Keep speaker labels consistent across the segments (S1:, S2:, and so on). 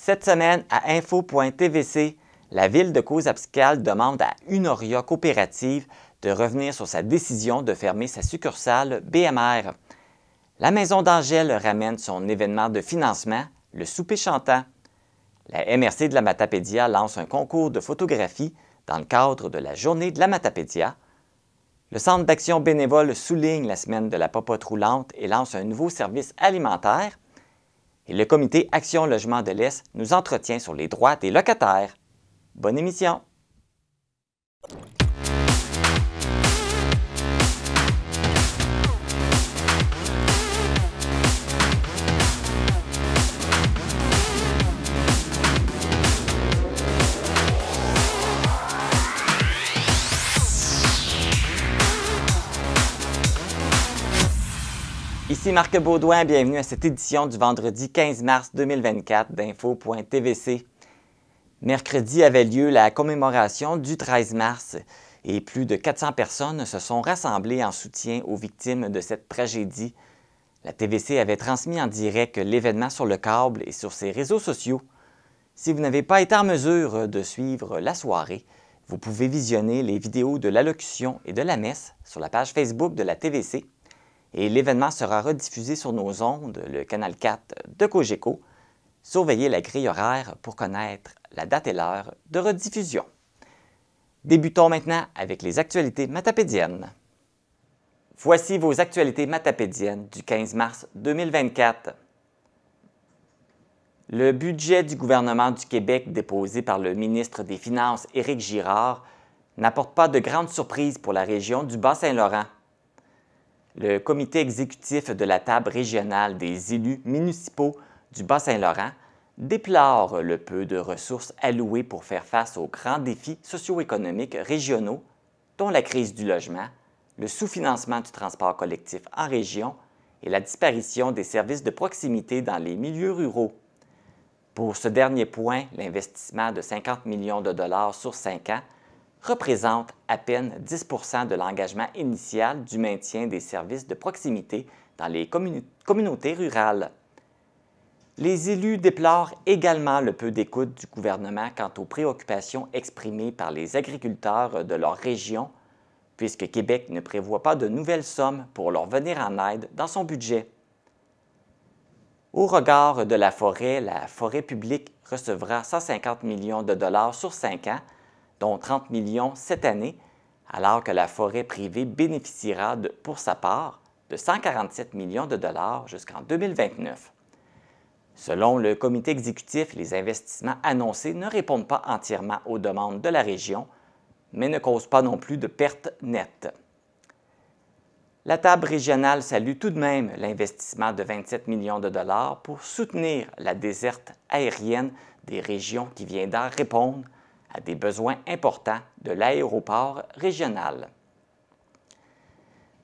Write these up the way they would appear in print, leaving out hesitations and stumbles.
S1: Cette semaine, à info.tvc, la ville de Cozaspécal demande à Unoria Coopérative de revenir sur sa décision de fermer sa succursale BMR. La Maison d'Angèle ramène son événement de financement, le souper chantant. La MRC de la Matapédia lance un concours de photographie dans le cadre de la Journée de la Matapédia. Le Centre d'action bénévole souligne la semaine de la popote roulante et lance un nouveau service alimentaire. Et le comité Action Logement de l'Est nous entretient sur les droits des locataires. Bonne émission! Ici Marc Baudouin, bienvenue à cette édition du vendredi 15 mars 2024 d'Info.tvc. Mercredi avait lieu la commémoration du 13 mars et plus de 400 personnes se sont rassemblées en soutien aux victimes de cette tragédie. La TVC avait transmis en direct l'événement sur le câble et sur ses réseaux sociaux. Si vous n'avez pas été en mesure de suivre la soirée, vous pouvez visionner les vidéos de l'allocution et de la messe sur la page Facebook de la TVC. Et l'événement sera rediffusé sur nos ondes, le canal 4 de Cogeco. Surveillez la grille horaire pour connaître la date et l'heure de rediffusion. Débutons maintenant avec les actualités matapédiennes. Voici vos actualités matapédiennes du 15 mars 2024. Le budget du gouvernement du Québec déposé par le ministre des Finances Éric Girard n'apporte pas de grandes surprises pour la région du Bas-Saint-Laurent. Le comité exécutif de la table régionale des élus municipaux du Bas-Saint-Laurent déplore le peu de ressources allouées pour faire face aux grands défis socio-économiques régionaux, dont la crise du logement, le sous-financement du transport collectif en région et la disparition des services de proximité dans les milieux ruraux. Pour ce dernier point, l'investissement de 50 millions de dollars sur 5 ans représente à peine 10 % de l'engagement initial du maintien des services de proximité dans les communautés rurales. Les élus déplorent également le peu d'écoute du gouvernement quant aux préoccupations exprimées par les agriculteurs de leur région, puisque Québec ne prévoit pas de nouvelles sommes pour leur venir en aide dans son budget. Au regard de la forêt publique recevra 150 millions de dollars sur 5 ans, dont 30 millions cette année, alors que la forêt privée bénéficiera pour sa part de 147 millions de dollars jusqu'en 2029. Selon le comité exécutif, les investissements annoncés ne répondent pas entièrement aux demandes de la région, mais ne causent pas non plus de pertes nettes. La table régionale salue tout de même l'investissement de 27 millions de dollars pour soutenir la desserte aérienne des régions qui viendra répondre à des besoins importants de l'aéroport régional.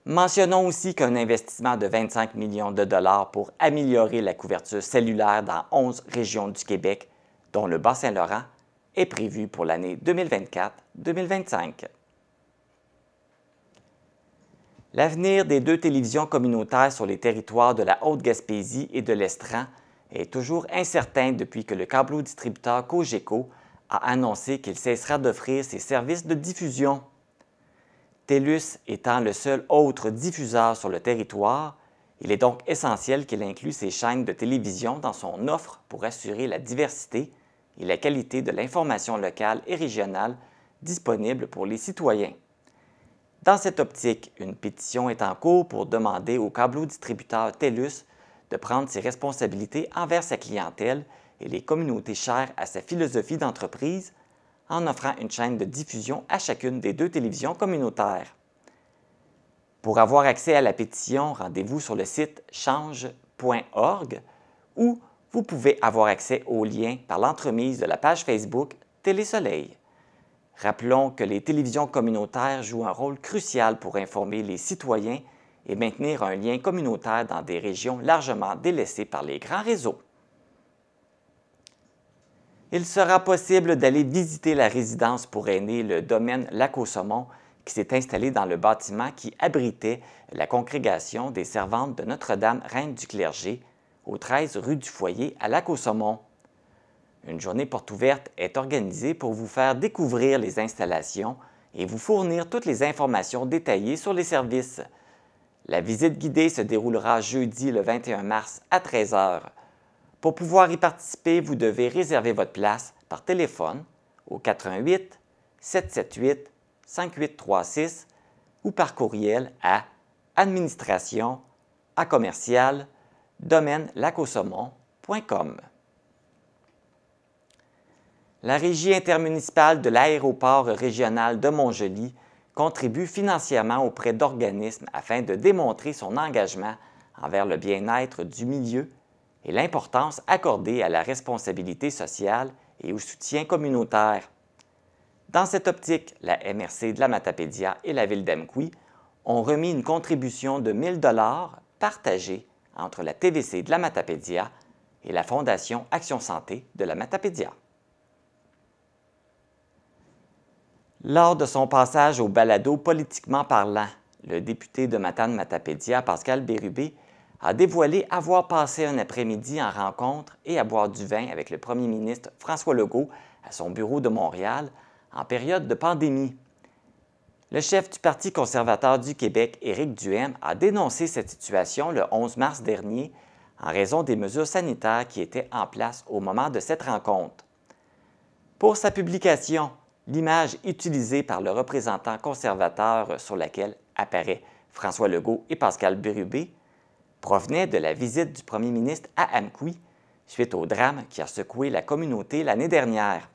S1: Mentionnons aussi qu'un investissement de 25 millions de dollars pour améliorer la couverture cellulaire dans 11 régions du Québec, dont le Bas-Saint-Laurent, est prévu pour l'année 2024-2025. L'avenir des 2 télévisions communautaires sur les territoires de la Haute-Gaspésie et de l'Estran est toujours incertain depuis que le câblo-distributeur Cogeco a annoncé qu'il cessera d'offrir ses services de diffusion. TELUS étant le seul autre diffuseur sur le territoire, il est donc essentiel qu'il inclue ses chaînes de télévision dans son offre pour assurer la diversité et la qualité de l'information locale et régionale disponible pour les citoyens. Dans cette optique, une pétition est en cours pour demander au câblo-distributeur TELUS de prendre ses responsabilités envers sa clientèle et les communautés chères à sa philosophie d'entreprise en offrant une chaîne de diffusion à chacune des 2 télévisions communautaires. Pour avoir accès à la pétition, rendez-vous sur le site change.org où vous pouvez avoir accès au lien par l'entremise de la page Facebook Télé-Soleil. Rappelons que les télévisions communautaires jouent un rôle crucial pour informer les citoyens et maintenir un lien communautaire dans des régions largement délaissées par les grands réseaux. Il sera possible d'aller visiter la résidence pour aînés, le domaine Lac-au-Saumon, qui s'est installé dans le bâtiment qui abritait la congrégation des servantes de Notre-Dame, Reine du Clergé, au 13 rue du Foyer à Lac-au-Saumon. Une journée porte ouverte est organisée pour vous faire découvrir les installations et vous fournir toutes les informations détaillées sur les services. La visite guidée se déroulera jeudi le 21 mars à 13 h. Pour pouvoir y participer, vous devez réserver votre place par téléphone au 88 778 5836 ou par courriel à administration@domaine-lac-au-saumon.com. La Régie intermunicipale de l'aéroport régional de Montjoly contribue financièrement auprès d'organismes afin de démontrer son engagement envers le bien-être du milieu et l'importance accordée à la responsabilité sociale et au soutien communautaire. Dans cette optique, la MRC de la Matapédia et la Ville d'Amqui ont remis une contribution de 1 000 $ partagée entre la TVC de la Matapédia et la Fondation Action Santé de la Matapédia. Lors de son passage au balado Politiquement parlant, le député de Matane-Matapédia, Pascal Bérubé, a dévoilé avoir passé un après-midi en rencontre et à boire du vin avec le premier ministre François Legault à son bureau de Montréal en période de pandémie. Le chef du Parti conservateur du Québec, Éric Duhaime, a dénoncé cette situation le 11 mars dernier en raison des mesures sanitaires qui étaient en place au moment de cette rencontre. Pour sa publication, l'image utilisée par le représentant conservateur sur laquelle apparaît François Legault et Pascal Bérubé provenait de la visite du premier ministre à Amqui suite au drame qui a secoué la communauté l'année dernière.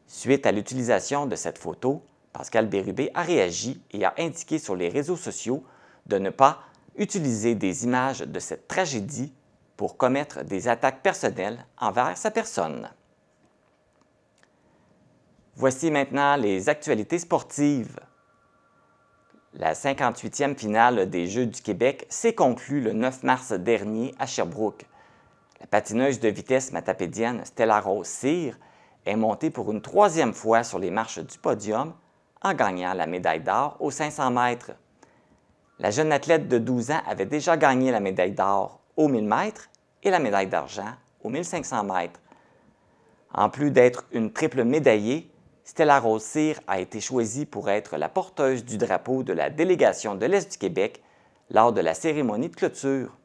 S1: Suite à l'utilisation de cette photo, Pascal Bérubé a réagi et a indiqué sur les réseaux sociaux de ne pas utiliser des images de cette tragédie pour commettre des attaques personnelles envers sa personne. Voici maintenant les actualités sportives. La 58e finale des Jeux du Québec s'est conclue le 9 mars dernier à Sherbrooke. La patineuse de vitesse matapédienne Stella Rose Cyr est montée pour une 3e fois sur les marches du podium en gagnant la médaille d'or aux 500 mètres. La jeune athlète de 12 ans avait déjà gagné la médaille d'or aux 1000 mètres et la médaille d'argent aux 1500 mètres. En plus d'être une triple médaillée, Stella Rose Cyr a été choisie pour être la porteuse du drapeau de la délégation de l'Est du Québec lors de la cérémonie de clôture.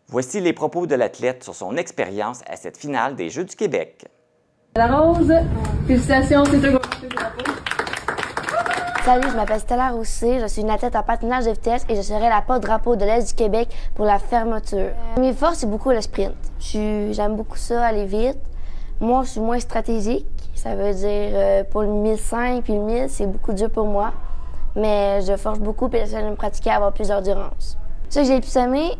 S1: Voici les propos de l'athlète sur son expérience à cette finale des Jeux du Québec.
S2: Stella Rose, félicitations, c'est toi qui as le drapeau.
S3: Salut, je m'appelle Stella Rose Cyr, je suis une athlète en patinage de vitesse et je serai la porte-drapeau de l'Est du Québec pour la fermeture. Mes forces, c'est beaucoup le sprint. J'aime beaucoup ça, aller vite. Moi, je suis moins stratégique. Ça veut dire pour le 1500 puis le 1000, c'est beaucoup dur pour moi. Mais je force beaucoup et j'essaie de me pratiquer à avoir plus d'endurance. Ce que j'ai le plus aimé,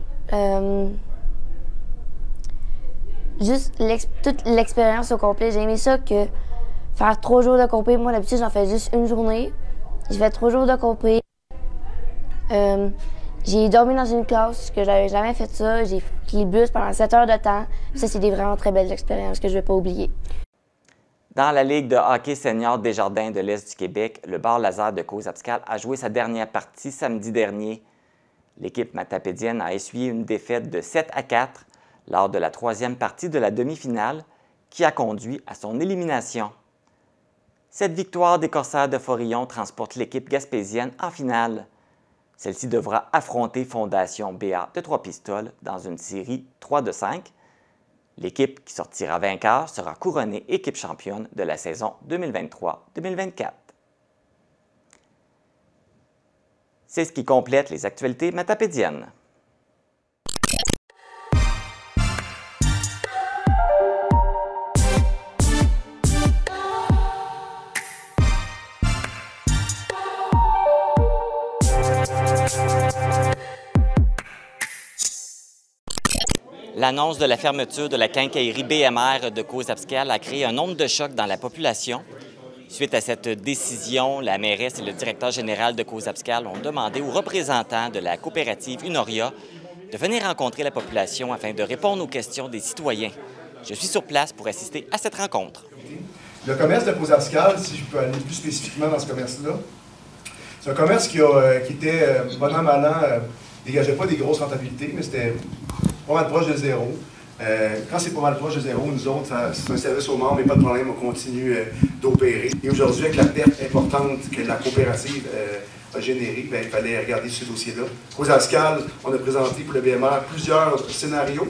S3: juste toute l'expérience au complet. J'ai aimé ça que faire 3 jours de compé. Moi, d'habitude, j'en fais juste une journée. J'ai fait 3 jours de compé. J'ai dormi dans une classe que j'avais jamais fait ça. J'ai pris le bus pendant 7 heures de temps. Ça, c'est des vraiment très belles expériences que je ne vais pas oublier.
S1: Dans la Ligue de hockey senior Desjardins de l'Est du Québec, le Bar Lazare de Coz-Abscal a joué sa dernière partie samedi dernier. L'équipe matapédienne a essuyé une défaite de 7-4 lors de la 3e partie de la demi-finale qui a conduit à son élimination. Cette victoire des Corsaires de Forillon transporte l'équipe gaspésienne en finale. Celle-ci devra affronter Fondation BA de Trois-Pistoles dans une série 3-5. L'équipe qui sortira vainqueur sera couronnée équipe championne de la saison 2023-2024. C'est ce qui complète les actualités matapédiennes. L'annonce de la fermeture de la quincaillerie BMR de Coz-Abscal a créé un onde de choc dans la population. Suite à cette décision, la mairesse et le directeur général de Coz-Abscal ont demandé aux représentants de la coopérative Unoria de venir rencontrer la population afin de répondre aux questions des citoyens. Je suis sur place pour assister à cette rencontre.
S4: Le commerce de Coz-Abscal, si je peux aller plus spécifiquement dans ce commerce-là, c'est un commerce qui était, bon an, mal an, dégageait pas des grosses rentabilités, mais c'était pas mal proche de zéro. Quand c'est pas mal proche de zéro, nous autres, c'est un service aux membres, mais pas de problème, on continue d'opérer. Et aujourd'hui, avec la perte importante que la coopérative a générée, il fallait regarder ce dossier-là. Cosascal, on a présenté pour le BMR plusieurs scénarios.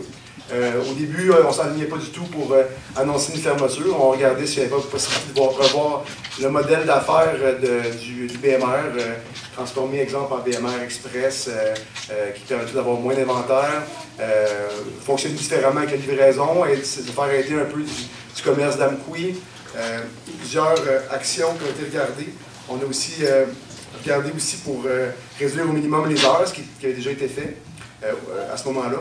S4: Au début, on ne s'alignait pas du tout pour annoncer une fermeture. On regardait s'il n'y avait pas possibilité de revoir le modèle d'affaires du BMR, transformé, exemple, en BMR Express, qui permettait d'avoir moins d'inventaire, fonctionner différemment avec la livraison et de faire aider un peu du commerce d'Amqui. Plusieurs actions qui ont été regardées. On a aussi regardé aussi pour réduire au minimum les heures, ce qui avait déjà été fait à ce moment-là.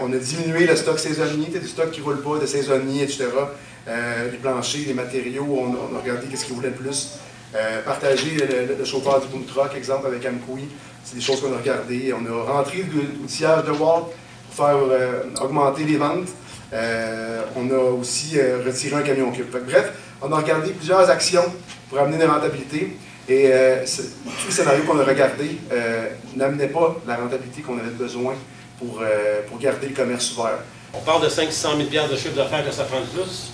S4: On a diminué le stock saisonnier, du stock qui ne roule pas, de saisonniers, etc. Les planchers, les matériaux, on a regardé qu'est-ce qu'ils voulaient le plus. Partager le chauffeur du boom truck, exemple, avec Amqui, c'est des choses qu'on a regardées. On a rentré l'outillage de Walt pour faire augmenter les ventes. On a aussi retiré un camion cube. Bref, on a regardé plusieurs actions pour amener des rentabilités. Et tous les scénarios qu'on a regardés n'amenaient pas la rentabilité qu'on avait besoin pour garder le commerce ouvert.
S5: On parle de 500 000 de chiffre d'affaires que ça prend de plus.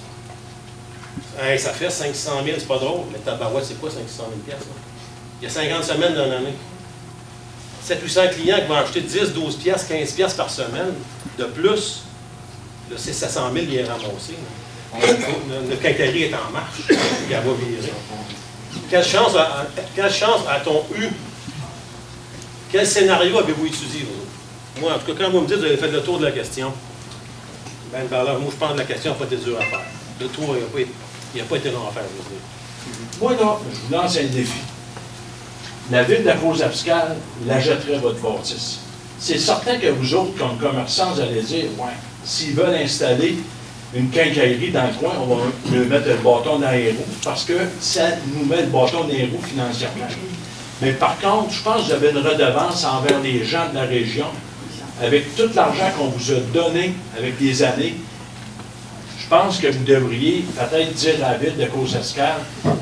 S5: Hey, ça fait 500 000, c'est pas drôle, mais tabarouette, c'est quoi 500 000 là? Il y a 50 semaines dans l'année. 700-800 clients qui vont acheter 10, 12 piastres, 15 piastres par semaine de plus. Là, c'est 700 000 qui est ramassé. Le quincaillerie est en marche, il va virer. Quelle chance a-t-on eu? Quel scénario avez-vous étudié, vous? Moi, en tout cas, quand vous me dites que vous avez fait le tour de la question, ben, par là, moi, je pense que la question n'a pas été dure à faire. Le tour, il n'a pas été long à faire, je veux dire.
S6: Moi, là, je vous lance un défi. La ville de la Cause-Abscale l'achèterait votre bâtisse. C'est certain que vous autres, comme commerçants, vous allez dire, ouais, s'ils veulent installer une quincaillerie dans le coin, on va leur mettre le bâton dans les roues, parce que ça nous met le bâton dans les roues financièrement. Mais par contre, je pense que vous avez une redevance envers les gens de la région. Avec tout l'argent qu'on vous a donné avec les années, je pense que vous devriez peut-être dire à la ville de Cause-Abscale,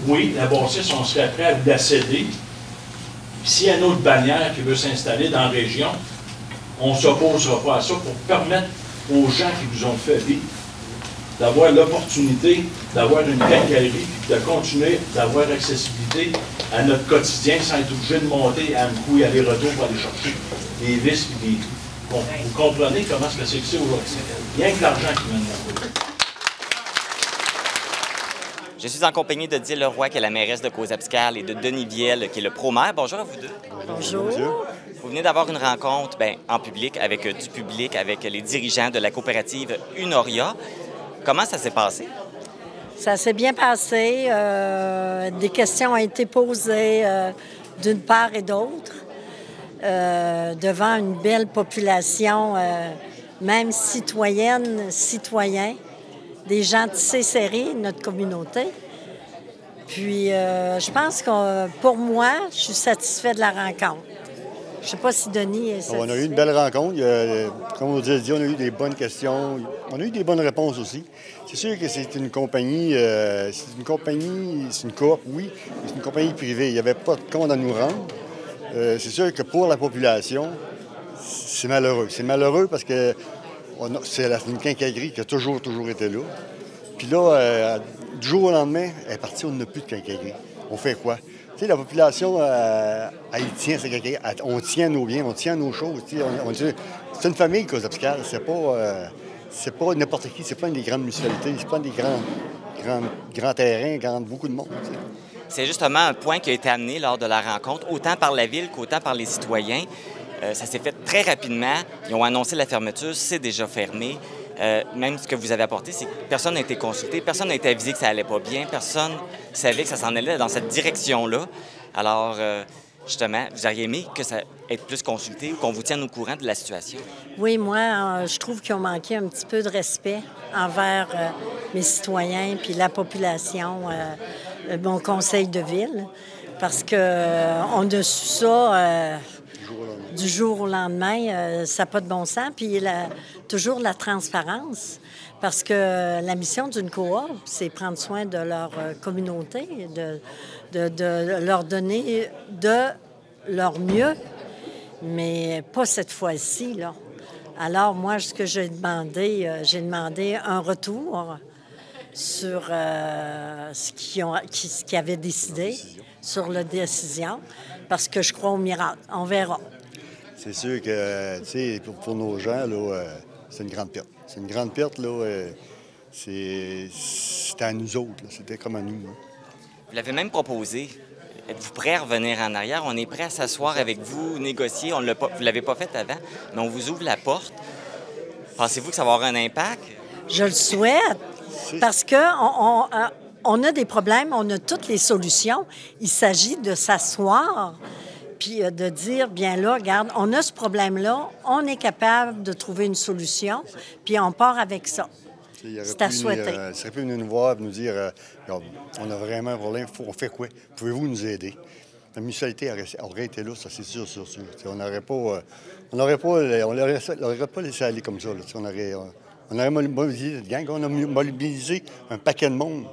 S6: oui, la bâtisse, on serait prêt à vous la céder. S'il y a une autre bannière qui veut s'installer dans la région, on ne s'opposera pas à ça pour permettre aux gens qui vous ont fait vivre d'avoir l'opportunité d'avoir une quincaillerie et de continuer d'avoir accessibilité à notre quotidien sans être obligé de monter à un coup et aller-retour pour aller chercher des vis et des... Bon, vous comprenez comment c'est que c'est aujourd'hui. Rien que l'argent qui mène là.
S1: Je suis en compagnie de Dié Leroy, qui est la mairesse de Cause-Abscale, et de Denis Viel, qui est le pro-maire. Bonjour à vous deux.
S7: Bonjour.
S1: Vous venez d'avoir une rencontre en public, avec les dirigeants de la coopérative Unoria. Comment ça s'est passé?
S7: Ça s'est bien passé. Des questions ont été posées d'une part et d'autre. Devant une belle population, même citoyenne, citoyens, des gens tissés serrés de notre communauté. Puis, je pense que pour moi, je suis satisfait de la rencontre. Je ne sais pas si Denis est satisfait.
S8: On a eu une belle rencontre. Comme on dit, on a eu des bonnes questions. On a eu des bonnes réponses aussi. C'est sûr que c'est une compagnie, c'est une coop, oui, mais c'est une compagnie privée. Il n'y avait pas de compte à nous rendre. C'est sûr que pour la population, c'est malheureux. C'est malheureux parce que c'est une quincaillerie qui a toujours été là. Puis là, du jour au lendemain, elle est partie, on n'a plus de quincaillerie. On fait quoi? Tu sais, la population, elle tient sa quincaillerie. On tient nos biens, on tient nos choses. C'est une famille, Cause-Abscale. C'est pas n'importe qui. C'est pas une des grandes municipalités. C'est pas des grands terrains, beaucoup de monde. T'sais.
S1: C'est justement un point qui a été amené lors de la rencontre, autant par la Ville qu'autant par les citoyens. Ça s'est fait très rapidement. Ils ont annoncé la fermeture, c'est déjà fermé. Même ce que vous avez apporté, c'est que personne n'a été consulté, personne n'a été avisé que ça allait pas bien, personne ne savait que ça s'en allait dans cette direction-là. Alors, justement, vous auriez aimé que ça être plus consulté ou qu'on vous tienne au courant de la situation?
S7: Oui, moi, je trouve qu'ils ont manqué un petit peu de respect envers mes citoyens puis la population, mon conseil de ville, parce qu'on a su ça du jour au lendemain. Ça n'a pas de bon sens. Puis toujours la transparence, parce que la mission d'une coop, c'est prendre soin de leur communauté, de leur donner de leur mieux, mais pas cette fois-ci, là. Alors, moi, ce que j'ai demandé un retour sur ce qu'ils avaient décidé, sur la décision, parce que je crois au miracle. On verra.
S8: C'est sûr que, tu sais, pour nos gens, là, c'est une grande perte. C'est une grande perte, là. C'était à nous autres, là. C'était comme à nous. Hein.
S1: Vous l'avez même proposé. Êtes-vous prêt à revenir en arrière? On est prêt à s'asseoir avec vous, négocier. Vous ne l'avez pas fait avant, mais on vous ouvre la porte. Pensez-vous que ça va avoir un impact?
S7: Je le souhaite, parce qu'on on a des problèmes, on a toutes les solutions. Il s'agit de s'asseoir puis de dire, bien là, regarde, on a ce problème-là, on est capable de trouver une solution, puis on part avec ça. C'est à souhaiter.
S8: Il serait pu venir nous voir et nous dire, on a vraiment un problème, on fait quoi? Pouvez-vous nous aider? La mutualité aurait été là, ça c'est sûr. On n'aurait pas laissé aller comme ça. Là. On aurait mobilisé cette gang, on a mobilisé un paquet de monde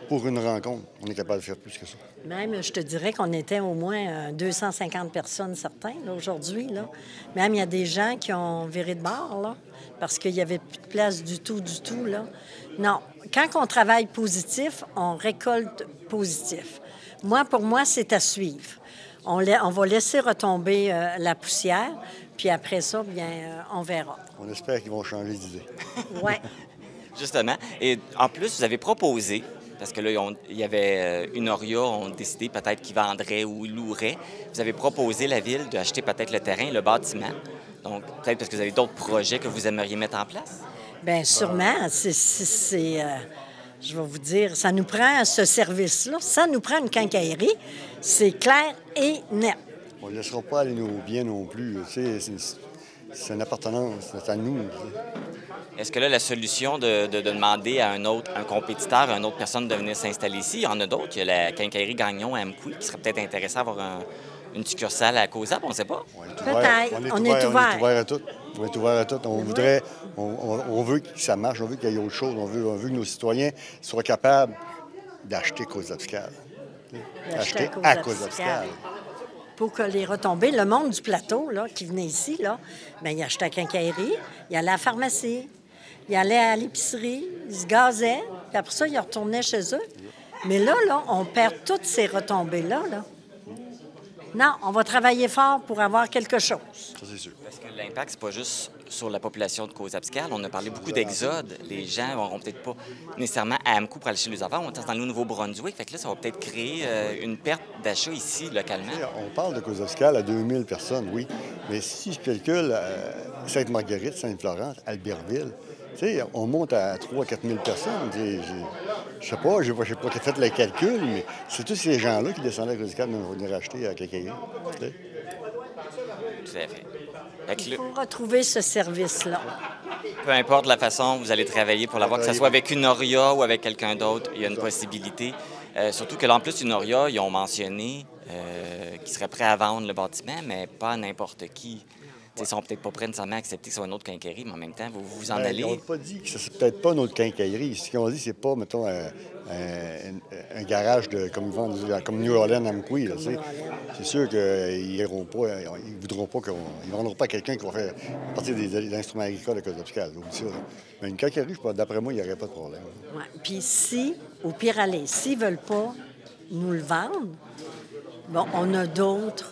S8: pour une rencontre. On est capable de faire plus que ça.
S7: Même, je te dirais qu'on était au moins 250 personnes, certains, là, aujourd'hui. Là. Même, il y a des gens qui ont viré de bord, là, parce qu'il n'y avait plus de place du tout, là. Non, quand on travaille positif, on récolte positif. Pour moi, c'est à suivre. On va laisser retomber la poussière, puis après ça, bien, on verra.
S8: On espère qu'ils vont changer d'idée.
S7: Oui.
S1: Justement. Et en plus, vous avez proposé, parce que là, il y avait une Oria, on a décidé peut-être qu'ils vendraient ou ils loueraient. Vous avez proposé la ville d'acheter peut-être le terrain, le bâtiment. Donc, peut-être parce que vous avez d'autres projets que vous aimeriez mettre en place?
S7: Bien, sûrement. Je vais vous dire, ça nous prend ce service-là. Ça nous prend une quincaillerie. C'est clair et net.
S8: On ne laissera pas aller nos biens non plus. C'est une appartenance, c'est à nous.
S1: Est-ce que là, la solution de demander à un compétiteur, à une autre personne de venir s'installer ici, il y en a d'autres. Il y a la quincaillerie Gagnon à Amqui qui serait peut-être intéressée à avoir une succursale à Causap, on ne sait pas.
S7: Peut-être. On est ouvert.
S8: On est ouvert à tout. On est ouvert à tout. On veut que ça marche, on veut qu'il y ait autre chose. On veut que nos citoyens soient capables d'acheter Causap-Fiscal. Acheter à Causap-Fiscal.
S7: Pour que les retombées, le monde du plateau là, qui venait ici, là, bien, il achetait à la quincaillerie, il allait à la pharmacie, il allait à l'épicerie, il se gazait, puis après ça, il retournait chez eux. Mais là, on perd toutes ces retombées-là. Là. Non, on va travailler fort pour avoir quelque chose.
S8: Ça, c'est sûr.
S1: Parce que l'impact, c'est pas juste sur la population de Causap-Fiscal. On a parlé beaucoup d'exode. Les gens n'auront peut-être pas nécessairement à Amqui pour aller chez les affaires. On est dans le Nouveau-Brunswick. Fait que là, ça va peut-être créer une perte d'achat ici, localement.
S8: On parle de Causap-Fiscal à 2000 personnes, oui. Mais si je calcule Sainte-Marguerite, Sainte-Florence, Albertville, on monte à 3 000 à 4 000 personnes. Je sais pas, je n'ai pas fait le calcul, mais c'est tous ces gens-là qui descendaient à Causap-Fiscal pour venir acheter à quelqu'un.
S1: Tout à fait.
S7: Il faut retrouver ce service-là.
S1: Peu importe la façon, vous allez travailler pour l'avoir, que ce soit avec une Oria ou avec quelqu'un d'autre, il y a une possibilité. Surtout que là, en plus, une Oria, ils ont mentionné qu'ils seraient prêts à vendre le bâtiment, mais pas n'importe qui. Ils ne sont peut-être pas prêts nécessairement à accepter que ce soit une autre quincaillerie, mais en même temps, vous vous en allez.
S8: Ils n'ont pas dit que ce n'est peut-être pas notre quincaillerie. Ce qu'ils ont dit, c'est pas, mettons, un garage comme New Orleans à Amqui. C'est sûr qu'ils n'iront pas, ils ne voudront pas ils ne vendront pas à quelqu'un qui va faire partie des instruments agricoles à Causap-Fiscal. Mais une quincaillerie, d'après moi, il n'y aurait pas de problème.
S7: Ouais. Puis si, au pire aller, s'ils ne veulent pas nous le vendre, bon, on a d'autres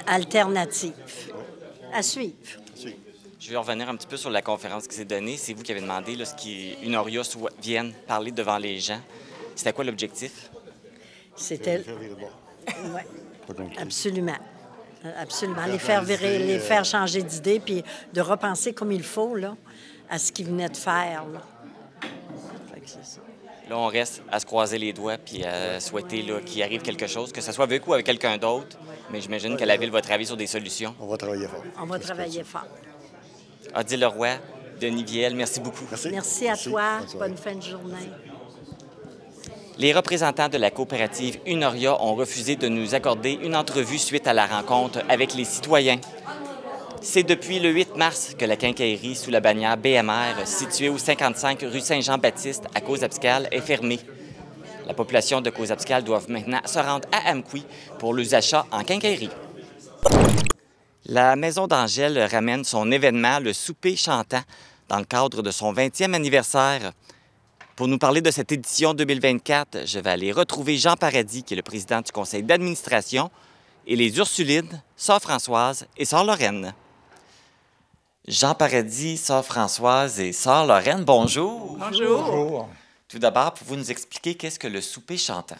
S7: alternatives à suivre.
S1: Je vais revenir un petit peu sur la conférence qui s'est donnée. C'est vous qui avez demandé qu'une Oria vienne parler devant les gens. C'était quoi l'objectif?
S7: C'était... Oui, absolument. Absolument. Les faire virer, les faire changer d'idée, puis de repenser comme il faut là, à ce qu'ils venaient de faire. Là. Fait que c'est ça.
S1: Là, on reste à se croiser les doigts puis à souhaiter qu'il arrive quelque chose, que ce soit avec ou avec quelqu'un d'autre. Mais j'imagine que la Ville va travailler sur des solutions.
S8: On va travailler fort.
S7: On va travailler fort.
S1: Odile Leroy, Denis Viel, merci beaucoup.
S7: Merci à toi. Bonne fin de journée.
S1: Les représentants de la coopérative Une Oria ont refusé de nous accorder une entrevue suite à la rencontre avec les citoyens. C'est depuis le 8 mars que la quincaillerie sous la bannière BMR, située au 55 rue Saint-Jean-Baptiste à Causap-Fiscal, est fermée. La population de Causap-Fiscal doit maintenant se rendre à Amqui pour les achats en quincaillerie. La Maison d'Angèle ramène son événement, le Souper chantant, dans le cadre de son 20e anniversaire. Pour nous parler de cette édition 2024, je vais aller retrouver Jean Paradis, qui est le président du conseil d'administration, et les Ursulines, Sœur Françoise et Sœur Lorraine. Jean Paradis, Sœur Françoise et Sœur Lorraine, bonjour.
S9: Bonjour. Bonjour.
S1: Tout d'abord, pouvez-vous nous expliquer qu'est-ce que le souper chantant?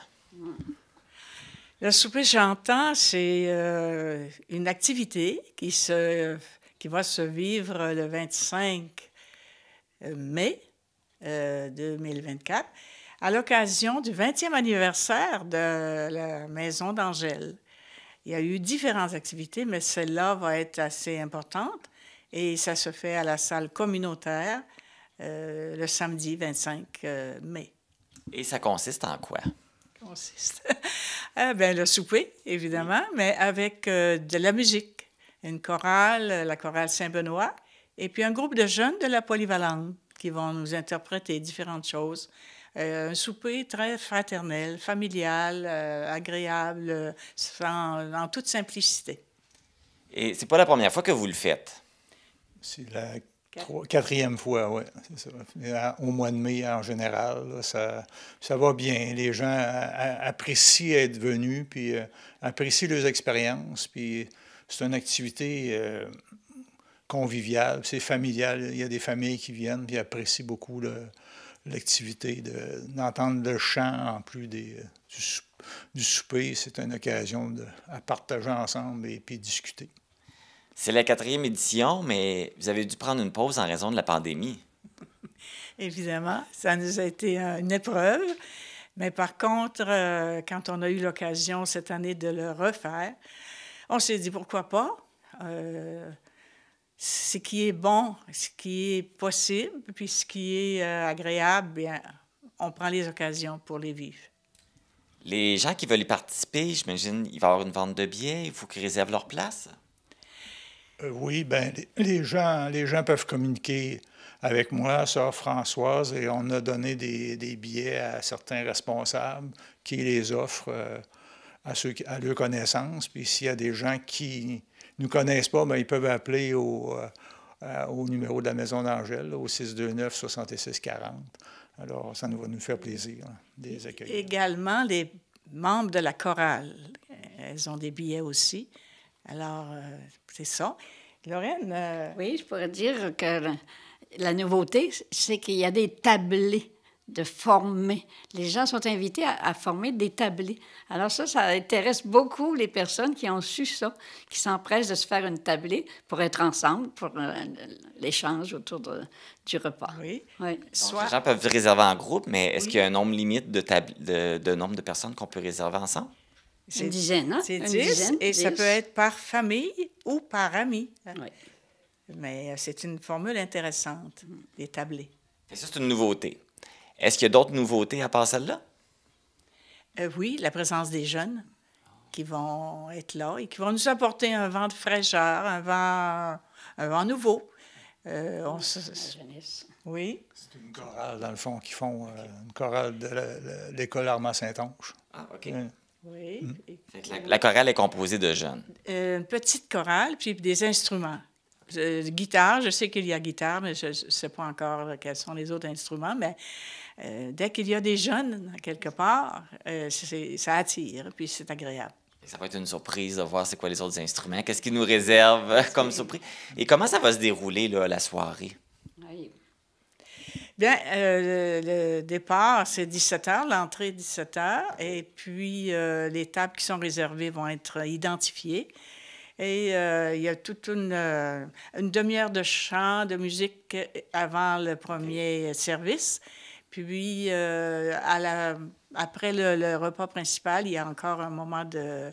S9: Le souper chantant, c'est une activité qui va se vivre le 25 mai 2024 à l'occasion du 20e anniversaire de la Maison d'Angèle. Il y a eu différentes activités, mais celle-là va être assez importante et ça se fait à la salle communautaire le samedi 25 mai.
S1: Et ça consiste en quoi?
S9: Le souper, évidemment, mais avec de la musique. Une chorale, la chorale Saint-Benoît, et puis un groupe de jeunes de la Polyvalente qui vont nous interpréter différentes choses. Un souper très fraternel, familial, agréable, en toute simplicité.
S1: Et c'est pas la première fois que vous le faites?
S10: C'est la quatrième fois, oui, c'est ça. Au mois de mai, en général, là, ça va bien. Les gens apprécient être venus, puis apprécient leurs expériences, puis c'est une activité conviviale, c'est familial. Il y a des familles qui viennent, puis apprécient beaucoup l'activité, d'entendre le chant en plus du souper. C'est une occasion à partager ensemble et puis discuter.
S1: C'est la 4e édition, mais vous avez dû prendre une pause en raison de la pandémie.
S9: Évidemment, ça nous a été une épreuve. Mais par contre, quand on a eu l'occasion cette année de le refaire, on s'est dit pourquoi pas. Ce qui est bon, ce qui est possible, puis ce qui est agréable, bien, on prend les occasions pour les vivre.
S1: Les gens qui veulent y participer, j'imagine, il va y avoir une vente de billets, il faut qu'ils réservent leur place?
S10: Oui, bien, les gens peuvent communiquer avec moi, Sœur Françoise, et on a donné des billets à certains responsables qui les offrent à leur connaissance. Puis s'il y a des gens qui ne nous connaissent pas, bien, ils peuvent appeler au numéro de la Maison d'Angèle, au 629-6640. Alors, ça va nous faire plaisir de les accueillir.
S9: Également, les membres de la chorale, elles ont des billets aussi. Alors, c'est ça. Lorraine?
S11: Oui, je pourrais dire que la nouveauté, c'est qu'il y a des tablés de former. Les gens sont invités à former des tablés. Alors ça intéresse beaucoup les personnes qui ont su ça, qui s'empressent de se faire une tablée pour être ensemble, pour l'échange autour du repas.
S9: Oui.
S1: Donc, les gens peuvent réserver en groupe, mais est-ce qu'il y a un nombre limite de nombre de personnes qu'on peut réserver ensemble?
S11: C'est une dizaine, hein?
S9: C'est 10, et 10. Ça peut être par famille ou par amis.
S11: Oui.
S9: Mais c'est une formule intéressante, les tablés.
S1: Et ça, c'est une nouveauté. Est-ce qu'il y a d'autres nouveautés à part celle-là?
S9: Oui, la présence des jeunes qui vont être là et qui vont nous apporter un vent de fraîcheur, un vent nouveau.
S11: La jeunesse.
S9: Oui.
S10: C'est une chorale, dans le fond, qui font une chorale de l'école Armand-Saint-Onge.
S1: Ah, OK.
S9: Oui.
S1: Fait que la chorale est composée de jeunes.
S9: Une petite chorale, puis des instruments. Guitare, je sais qu'il y a guitare, mais je ne sais pas encore quels sont les autres instruments, mais dès qu'il y a des jeunes quelque part, ça attire, puis c'est agréable.
S1: Et ça va être une surprise de voir c'est quoi les autres instruments, qu'est-ce qu'ils nous réservent comme surprise. Et comment ça va se dérouler, là, la soirée?
S11: Oui.
S9: Bien, le départ, c'est 17h, l'entrée 17h, et puis les tables qui sont réservées vont être identifiées. Et il y a toute une demi-heure de chant, de musique avant le premier service. Puis, après le repas principal, il y a encore un moment de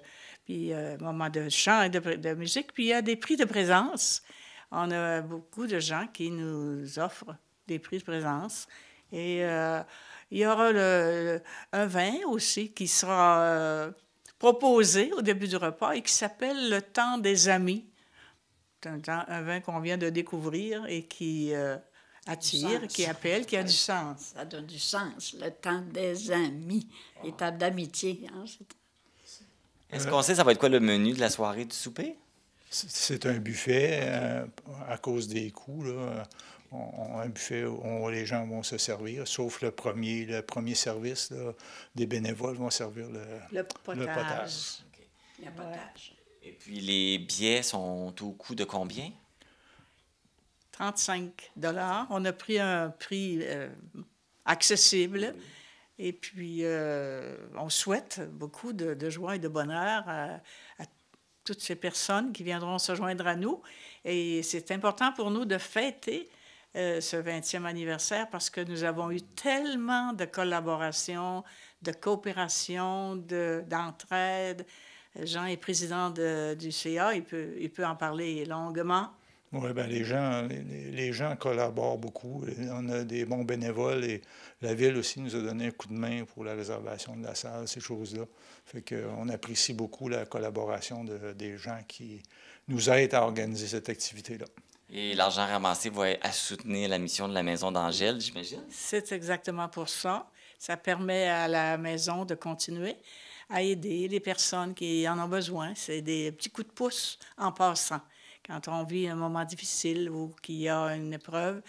S9: chant et de musique. Puis, il y a des prix de présence. On a beaucoup de gens qui nous offrent des prix de présence. Et il y aura un vin aussi qui sera proposé au début du repas et qui s'appelle le temps des amis. C'est un vin qu'on vient de découvrir et qui attire, qui appelle, qui a du sens.
S11: Ça donne du sens, le temps des amis, les tables d'amitié. Hein,
S1: est-ce qu'on sait ça va être quoi le menu de la soirée du souper?
S10: C'est un buffet à cause des coûts. Là, un buffet où les gens vont se servir, sauf le premier service. Là, des bénévoles vont servir le potage.
S11: Okay. Le potage.
S1: Et puis, les billets sont au coût de combien?
S9: 35 $. On a pris un prix accessible. Oui. Et puis, on souhaite beaucoup de joie et de bonheur à toutes ces personnes qui viendront se joindre à nous. Et c'est important pour nous de fêter ce 20e anniversaire parce que nous avons eu tellement de collaboration, de coopération, d'entraide. Jean est président du CA, il peut en parler longuement.
S10: Oui, bien, les gens collaborent beaucoup. On a des bons bénévoles et la Ville aussi nous a donné un coup de main pour la réservation de la salle, ces choses-là. Fait qu'on apprécie beaucoup la collaboration des gens qui nous aident à organiser cette activité-là.
S1: Et l'argent ramassé va à soutenir la mission de la Maison d'Angèle, j'imagine?
S9: C'est exactement pour ça. Ça permet à la Maison de continuer à aider les personnes qui en ont besoin. C'est des petits coups de pouce en passant. Quand on vit un moment difficile ou qu'il y a une épreuve,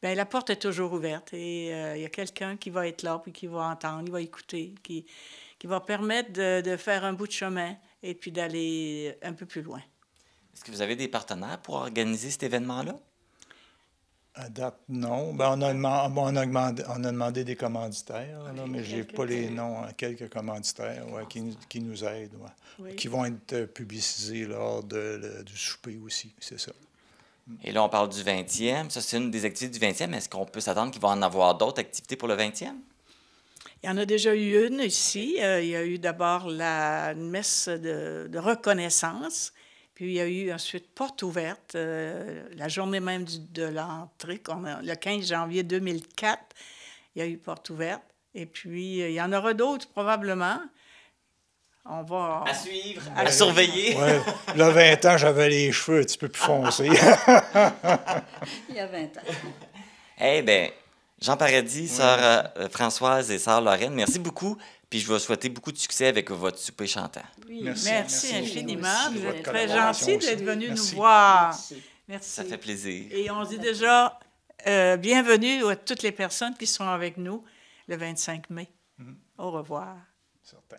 S9: bien, la porte est toujours ouverte et il y a quelqu'un qui va être là, puis qui va entendre, il va écouter, qui va permettre de faire un bout de chemin et puis d'aller un peu plus loin.
S1: Est-ce que vous avez des partenaires pour organiser cet événement-là?
S10: À date, non. Bien, on a demandé des commanditaires, là, mais je n'ai pas les noms. Quelques commanditaires qui nous aident, qui vont être publicisés lors du souper aussi, c'est ça.
S1: Et là, on parle du 20e. Ça, c'est une des activités du 20e. Est-ce qu'on peut s'attendre qu'il va en avoir d'autres activités pour le 20e?
S9: Il y en a déjà eu une ici. Il y a eu d'abord une messe de reconnaissance. Puis il y a eu ensuite porte ouverte, la journée même de l'entrée, le 15 janvier 2004, il y a eu porte ouverte. Et puis, il y en aura d'autres probablement. On va...
S1: À suivre, à surveiller.
S10: Ouais. Là, 20 ans, j'avais les cheveux un petit peu plus foncés.
S11: Il y a 20 ans.
S1: Eh bien, Jean Paradis, sœur Françoise et sœur Lorraine, merci beaucoup. Puis je vais souhaiter beaucoup de succès avec votre souper chantant.
S9: Oui, merci infiniment. Vous êtes très gentil d'être venu nous voir. Merci.
S1: Ça fait plaisir.
S9: Et on dit déjà bienvenue à toutes les personnes qui seront avec nous le 25 mai. Au revoir.
S10: Certain.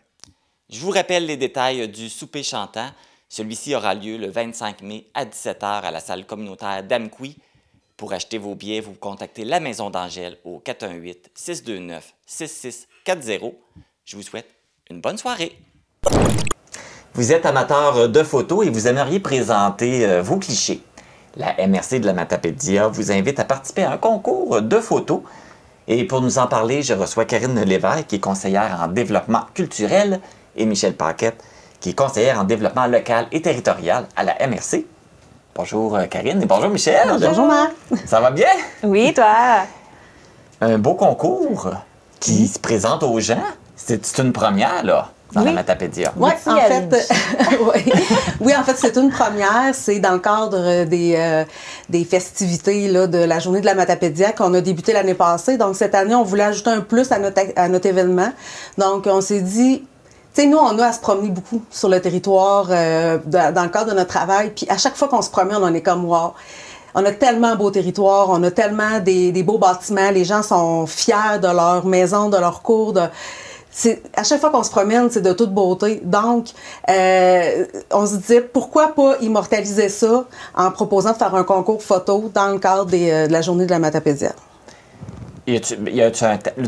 S1: Je vous rappelle les détails du souper chantant. Celui-ci aura lieu le 25 mai à 17h à la salle communautaire d'Amqui. Pour acheter vos billets, vous contactez la Maison d'Angèle au 418-629-6640. Je vous souhaite une bonne soirée. Vous êtes amateur de photos et vous aimeriez présenter vos clichés. La MRC de la Matapédia vous invite à participer à un concours de photos. Et pour nous en parler, je reçois Karine Lévesque, qui est conseillère en développement culturel, et Michel Paquette, qui est conseillère en développement local et territorial à la MRC. Bonjour Karine et bonjour Michel.
S12: Bonjour Marc.
S1: Ça va bien?
S12: Oui, toi?
S1: Un beau concours qui se présente aux gens. C'est une première, là, dans la Matapédia.
S12: Oui, en fait, c'est une première. C'est dans le cadre des festivités là, de la Journée de la Matapédia qu'on a débuté l'année passée. Donc, cette année, on voulait ajouter un plus à notre événement. Donc, on s'est dit... Tu sais, nous, on a à se promener beaucoup sur le territoire dans le cadre de notre travail. Puis à chaque fois qu'on se promène, on est comme « wow ». On a tellement beau territoire, on a tellement des beaux bâtiments. Les gens sont fiers de leur maison, de leur cours, à chaque fois qu'on se promène, c'est de toute beauté. Donc, on se disait, pourquoi pas immortaliser ça en proposant de faire un concours photo dans le cadre de la Journée de la Matapédia.
S1: Tu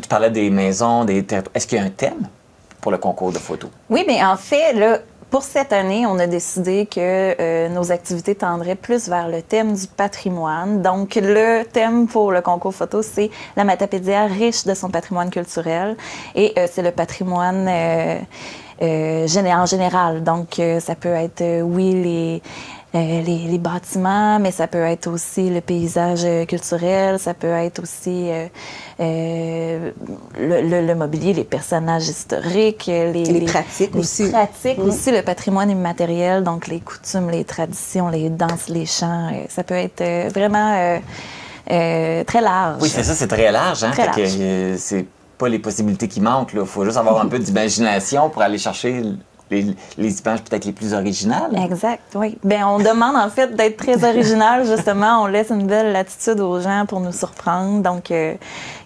S1: parlais des maisons, des territoires. Est-ce qu'il y a un thème pour le concours de photos?
S12: Oui, mais en fait, là, pour cette année, on a décidé que nos activités tendraient plus vers le thème du patrimoine. Donc, le thème pour le concours photo, c'est la Matapédia riche de son patrimoine culturel. Et c'est le patrimoine en général. Donc, ça peut être, oui, les bâtiments, mais ça peut être aussi le paysage culturel, ça peut être aussi le mobilier, les personnages historiques, les pratiques aussi. Aussi le patrimoine immatériel, donc les coutumes, les traditions, les danses, les chants. Ça peut être vraiment très large.
S1: Oui, c'est ça, c'est très large. Hein?
S12: Très large.
S1: C'est pas les possibilités qui manquent. Il faut juste avoir un peu d'imagination pour aller chercher les images peut-être les plus originales.
S13: Exact, oui. Bien, on demande en fait d'être très original, justement. On laisse une belle latitude aux gens pour nous surprendre. Donc, il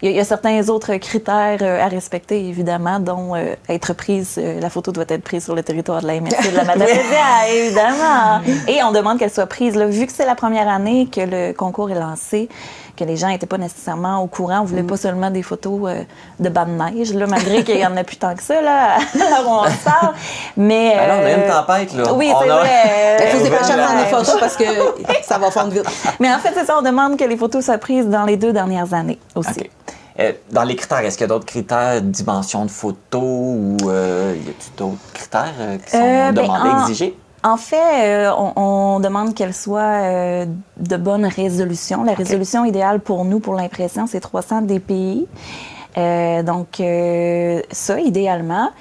S13: y a certains autres critères à respecter, évidemment, dont être prise, la photo doit être prise sur le territoire de la MRC de la Matapédia, évidemment. Et on demande qu'elle soit prise, là, vu que c'est la première année que le concours est lancé, que les gens n'étaient pas nécessairement au courant. On voulait pas seulement des photos de bas de neige, là, malgré qu'il y en a plus tant que ça, là, à l'heure où on se parle. Mais,
S1: alors, on a une tempête, là.
S13: Oui, c'est vrai.
S12: Il faut se dépêcher de prendre des photos parce que ça va fondre vite.
S13: Mais en fait, c'est ça, on demande que les photos soient prises dans les 2 dernières années aussi.
S1: Okay. Dans les critères, est-ce qu'il y a d'autres critères, dimension de photo ou y a-t-il d'autres critères qui sont demandés, exigés?
S13: En fait, on demande qu'elle soit de bonne résolution. La résolution idéale pour nous, pour l'impression, c'est 300 dpi. Donc, ça, idéalement.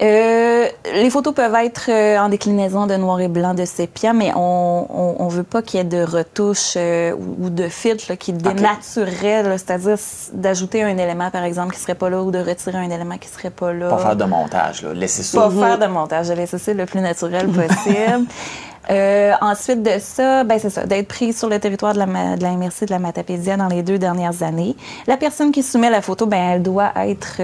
S13: Les photos peuvent être en déclinaison de noir et blanc, de sépia, mais on veut pas qu'il y ait de retouches ou de filtres là, qui dénatureraient, c'est-à-dire d'ajouter un élément, par exemple, qui serait pas là ou de retirer un élément qui serait pas là.
S1: Pas faire de montage, là. Laisser ça.
S13: Pas faire de montage, laisser ça le plus naturel possible. Ensuite de ça, ben c'est ça, d'être prise sur le territoire de la MRC de la Matapédia dans les 2 dernières années. La personne qui soumet la photo, ben elle doit être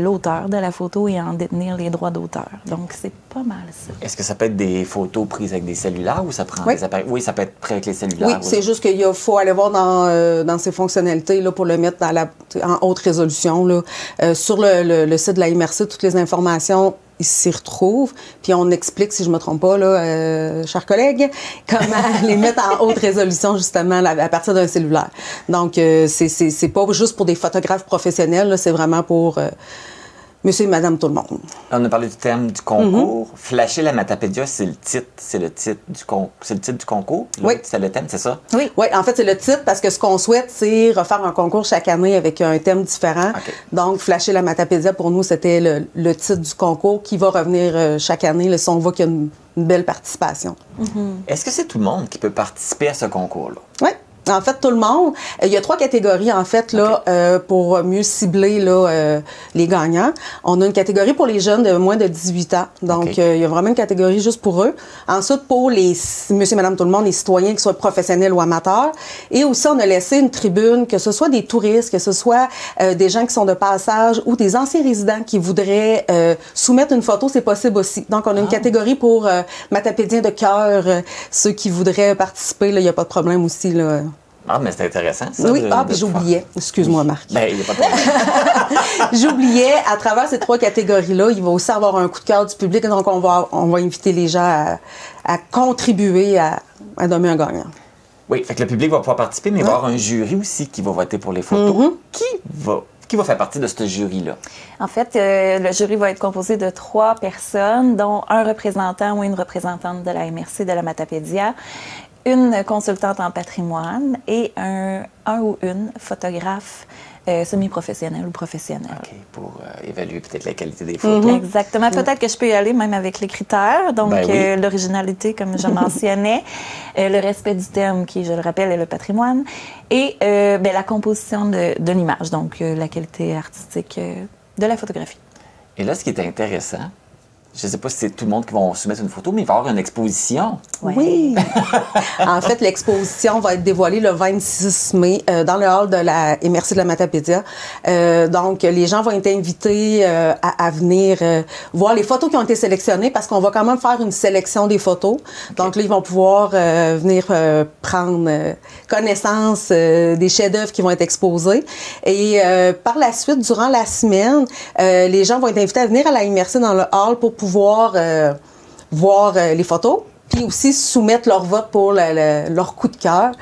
S13: l'auteur de la photo et en détenir les droits d'auteur. Donc, c'est pas mal ça.
S1: Est-ce que ça peut être des photos prises avec des cellulaires ou ça prend des appareils? Oui, ça peut être pris avec les cellulaires.
S12: Oui, c'est juste qu'il faut aller voir dans ses fonctionnalités là, pour le mettre en haute résolution. Là. Sur le site de la MRC, toutes les informations ils s'y retrouvent. Puis on explique, si je ne me trompe pas, là, chers collègues, comment les mettre en haute résolution, justement, à partir d'un cellulaire. Donc, c'est pas juste pour des photographes professionnels, c'est vraiment pour monsieur et madame tout le monde.
S1: On a parlé du thème du concours. Flasher la Matapédia, c'est le titre du concours.
S12: Oui.
S1: C'est le thème, c'est ça?
S12: Oui. Oui, en fait, c'est le titre parce que ce qu'on souhaite, c'est refaire un concours chaque année avec un thème différent. Okay. Donc, Flasher la Matapédia, pour nous, c'était le titre du concours qui va revenir chaque année, là, si on voit qu'il y a une belle participation.
S1: Est-ce que c'est tout le monde qui peut participer à ce concours-là?
S12: Oui. En fait, tout le monde. Il y a 3 catégories, en fait, là, pour mieux cibler là, les gagnants. On a une catégorie pour les jeunes de moins de 18 ans. Donc, il y a vraiment une catégorie juste pour eux. Ensuite, pour les monsieur, madame, tout le monde, les citoyens, qu'ils soient professionnels ou amateurs. Et aussi, on a laissé une tribune, que ce soit des touristes, que ce soit des gens qui sont de passage ou des anciens résidents qui voudraient soumettre une photo, c'est possible aussi. Donc, on a une catégorie pour Matapédiens de cœur, ceux qui voudraient participer, il n'y a pas de problème aussi, là.
S1: Ah, mais c'est intéressant, ça.
S12: Oui, puis j'oubliais. Excuse-moi, Marc.
S1: Bien, il n'y a pas de problème.
S12: J'oubliais, à travers ces 3 catégories-là, il va aussi avoir un coup de cœur du public. Donc, on va inviter les gens à contribuer à nommer un gagnant.
S1: Oui, fait que le public va pouvoir participer, mais il va y avoir un jury aussi qui va voter pour les photos. Qui va faire partie de ce jury-là?
S13: En fait, le jury va être composé de 3 personnes, dont un représentant ou une représentante de la MRC de la Matapédia, une consultante en patrimoine et un ou une photographe semi-professionnel ou professionnel.
S1: OK, pour évaluer peut-être la qualité des photos.
S13: Exactement. Peut-être que je peux y aller même avec les critères. Donc, l'originalité, comme je mentionnais, le respect du thème, qui, je le rappelle, est le patrimoine, et la composition de l'image, donc la qualité artistique de la photographie.
S1: Et là, ce qui est intéressant, je ne sais pas si c'est tout le monde qui va soumettre une photo, mais il va y avoir une exposition.
S12: Oui. En fait, l'exposition va être dévoilée le 26 mai dans le hall de la MRC de la Matapédia. Donc, les gens vont être invités à venir voir les photos qui ont été sélectionnées parce qu'on va quand même faire une sélection des photos. Donc là, ils vont pouvoir venir prendre connaissance des chefs-d'œuvre qui vont être exposés. Et par la suite, durant la semaine, les gens vont être invités à venir à la MRC dans le hall pour pouvoir voir les photos, puis aussi soumettre leur vote pour leur coup de cœur.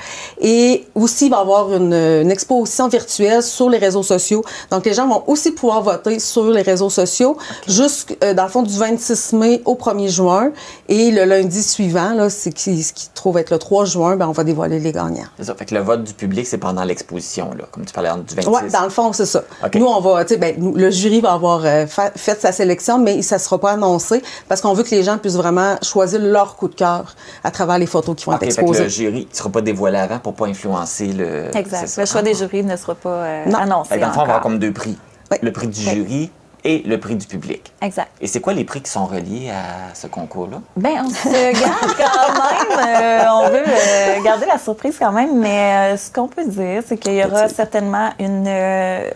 S12: Et aussi, il va y avoir une exposition virtuelle sur les réseaux sociaux. Donc, les gens vont aussi pouvoir voter sur les réseaux sociaux dans le fond, du 26 mai au 1er juin. Et le lundi suivant, là, ce qui trouve être le 3 juin, on va dévoiler les gagnants.
S1: C'est ça. Fait que le vote du public, c'est pendant l'exposition, là, comme tu parlais, du 26.
S12: Oui, dans le fond, c'est ça. Okay. Nous, on va, le jury va avoir fait sa sélection, mais ça ne sera pas annoncé parce qu'on veut que les gens puissent vraiment choisir leur coup de cœur à travers les photos qui vont être exposées.
S1: Fait que le jury ne sera pas dévoilé avant pour ne pas influencer le...
S13: Exact. Le choix des jurys ne sera pas annoncé.
S1: Dans le fond, on va avoir comme 2 prix. Oui. Le prix du jury et le prix du public.
S13: Exact.
S1: Et c'est quoi les prix qui sont reliés à ce concours-là?
S13: Bien, on se garde quand même. On veut garder la surprise quand même, mais ce qu'on peut dire, c'est qu'il y aura certainement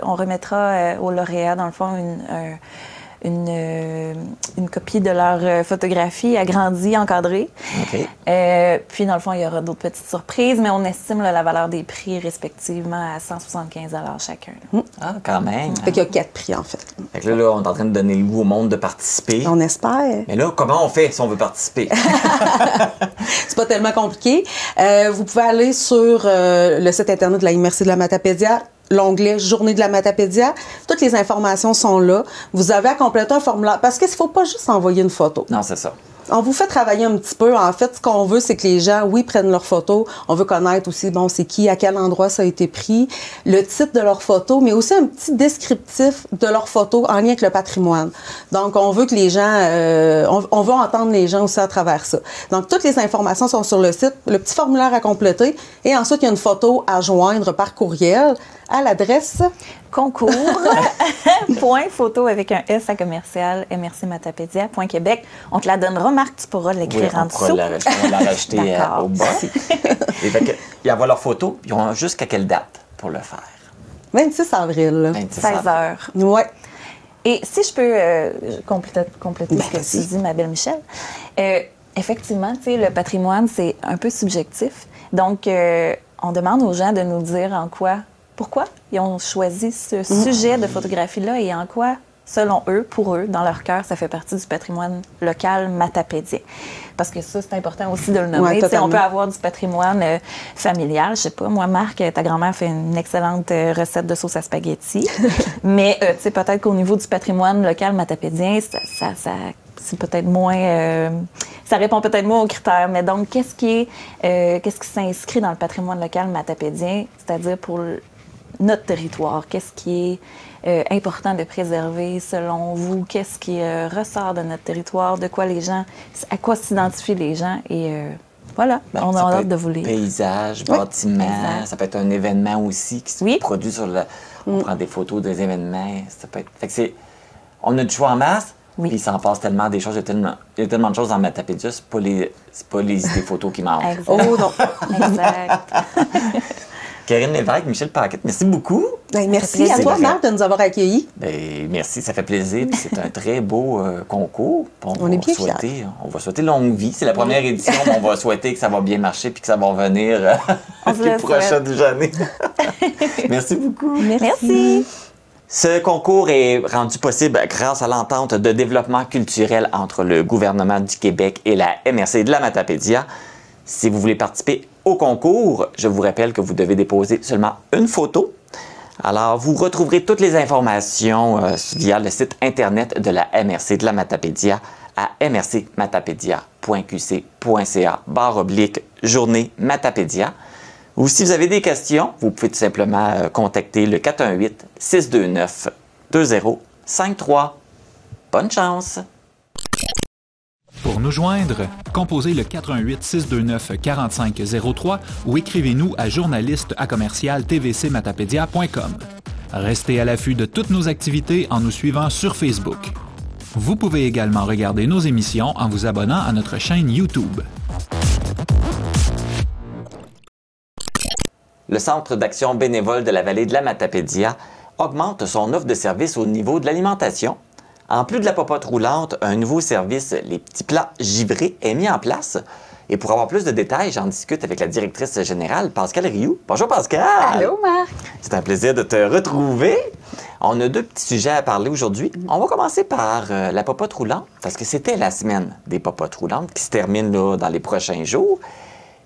S13: on remettra aux lauréats, dans le fond, une copie de leur photographie agrandie, encadrée.
S1: OK.
S13: Puis, dans le fond, il y aura d'autres petites surprises, mais on estime la valeur des prix respectivement à 175 $ chacun.
S1: Ah, quand même.
S12: Fait qu'il y a 4 prix, en fait.
S1: Fait que là, on est en train de donner le goût au monde de participer.
S12: On espère.
S1: Mais là, comment on fait si on veut participer?
S12: C'est pas tellement compliqué. Vous pouvez aller sur le site Internet de la MRC de la Matapédia, l'onglet Journée de la Matapédia. Toutes les informations sont là. Vous avez à compléter un formulaire parce qu'il ne faut pas juste envoyer une photo.
S1: Non, c'est ça.
S12: On vous fait travailler un petit peu. En fait, ce qu'on veut, c'est que les gens, oui, prennent leurs photos. On veut connaître aussi, bon, c'est qui, à quel endroit ça a été pris, le titre de leur photo, mais aussi un petit descriptif de leur photo en lien avec le patrimoine. Donc, on veut que les gens, on veut entendre les gens aussi à travers ça. Donc, toutes les informations sont sur le site, le petit formulaire à compléter, et ensuite, il y a une photo à joindre par courriel à l'adresse
S13: concours.photo avec un S à commercial mrcmatapédia.québec. On te la donnera, Marc, tu pourras l'écrire en dessous.
S1: On pourra la rajouter au bas. Et fait que, ils envoient leurs photos, ils ont jusqu'à quelle date pour le faire?
S12: 26 avril.
S13: 16 heures.
S12: Oui.
S13: Et si je peux compléter ce que tu dis, ma belle Michel, effectivement, tu sais, le patrimoine, c'est un peu subjectif. Donc, on demande aux gens de nous dire pourquoi ils ont choisi ce sujet de photographie-là et en quoi, selon eux, pour eux, dans leur cœur, ça fait partie du patrimoine local matapédien. Parce que ça, c'est important aussi de le nommer. Ouais, on peut avoir du patrimoine familial. Je sais pas, moi, Marc, ta grand-mère fait une excellente recette de sauce à spaghetti. Mais peut-être qu'au niveau du patrimoine local matapédien, c'est peut-être moins... ça répond peut-être moins aux critères. Mais donc, qu'est-ce qui s'inscrit dans le patrimoine local matapédien, c'est-à-dire pour notre territoire? Qu'est-ce qui est important de préserver selon vous? Qu'est-ce qui ressort de notre territoire? De quoi les gens... À quoi s'identifient les gens? Et voilà, on a hâte de vous lire.
S1: Paysage, bâtiment, ça peut être un événement aussi qui se produit sur le... On prend des photos des événements. Ça peut être... Fait que on a du choix en masse. Puis il s'en passe tellement des choses. Il y a tellement de choses dans Matapédia, c'est pas les idées photos qui manquent.
S13: Exact. Oh non! Exact.
S1: Karine Lévesque, Michel Paquette, merci beaucoup.
S12: Bien, merci à toi, Marc, de nous avoir accueillis.
S1: Bien, merci, ça fait plaisir. C'est un très beau concours.
S12: On est bien fiers.
S1: On va souhaiter longue vie. C'est la première édition, mais on va souhaiter que ça va bien marcher puis que ça va revenir les prochaines années. Merci beaucoup.
S13: Merci.
S1: Ce concours est rendu possible grâce à l'entente de développement culturel entre le gouvernement du Québec et la MRC de la Matapédia. Si vous voulez participer au concours, je vous rappelle que vous devez déposer seulement une photo. Alors, vous retrouverez toutes les informations via le site Internet de la MRC de la Matapédia à mrcmatapédia.qc.ca/journée Matapédia. Ou si vous avez des questions, vous pouvez tout simplement contacter le 418-629-2053. Bonne chance!
S14: Pour nous joindre, composez le 418-629-4503 ou écrivez-nous à journaliste@tvcmatapédia.com. Restez à l'affût de toutes nos activités en nous suivant sur Facebook. Vous pouvez également regarder nos émissions en vous abonnant à notre chaîne YouTube.
S1: Le Centre d'action bénévole de la vallée de la Matapédia augmente son offre de services au niveau de l'alimentation. En plus de la popote roulante, un nouveau service, les petits plats givrés, est mis en place. Et pour avoir plus de détails, j'en discute avec la directrice générale, Pascal Rioux. Bonjour Pascal!
S15: Allô Marc!
S1: C'est un plaisir de te retrouver. On a deux petits sujets à parler aujourd'hui. On va commencer par la popote roulante, parce que c'était la semaine des popotes roulantes qui se termine là, dans les prochains jours.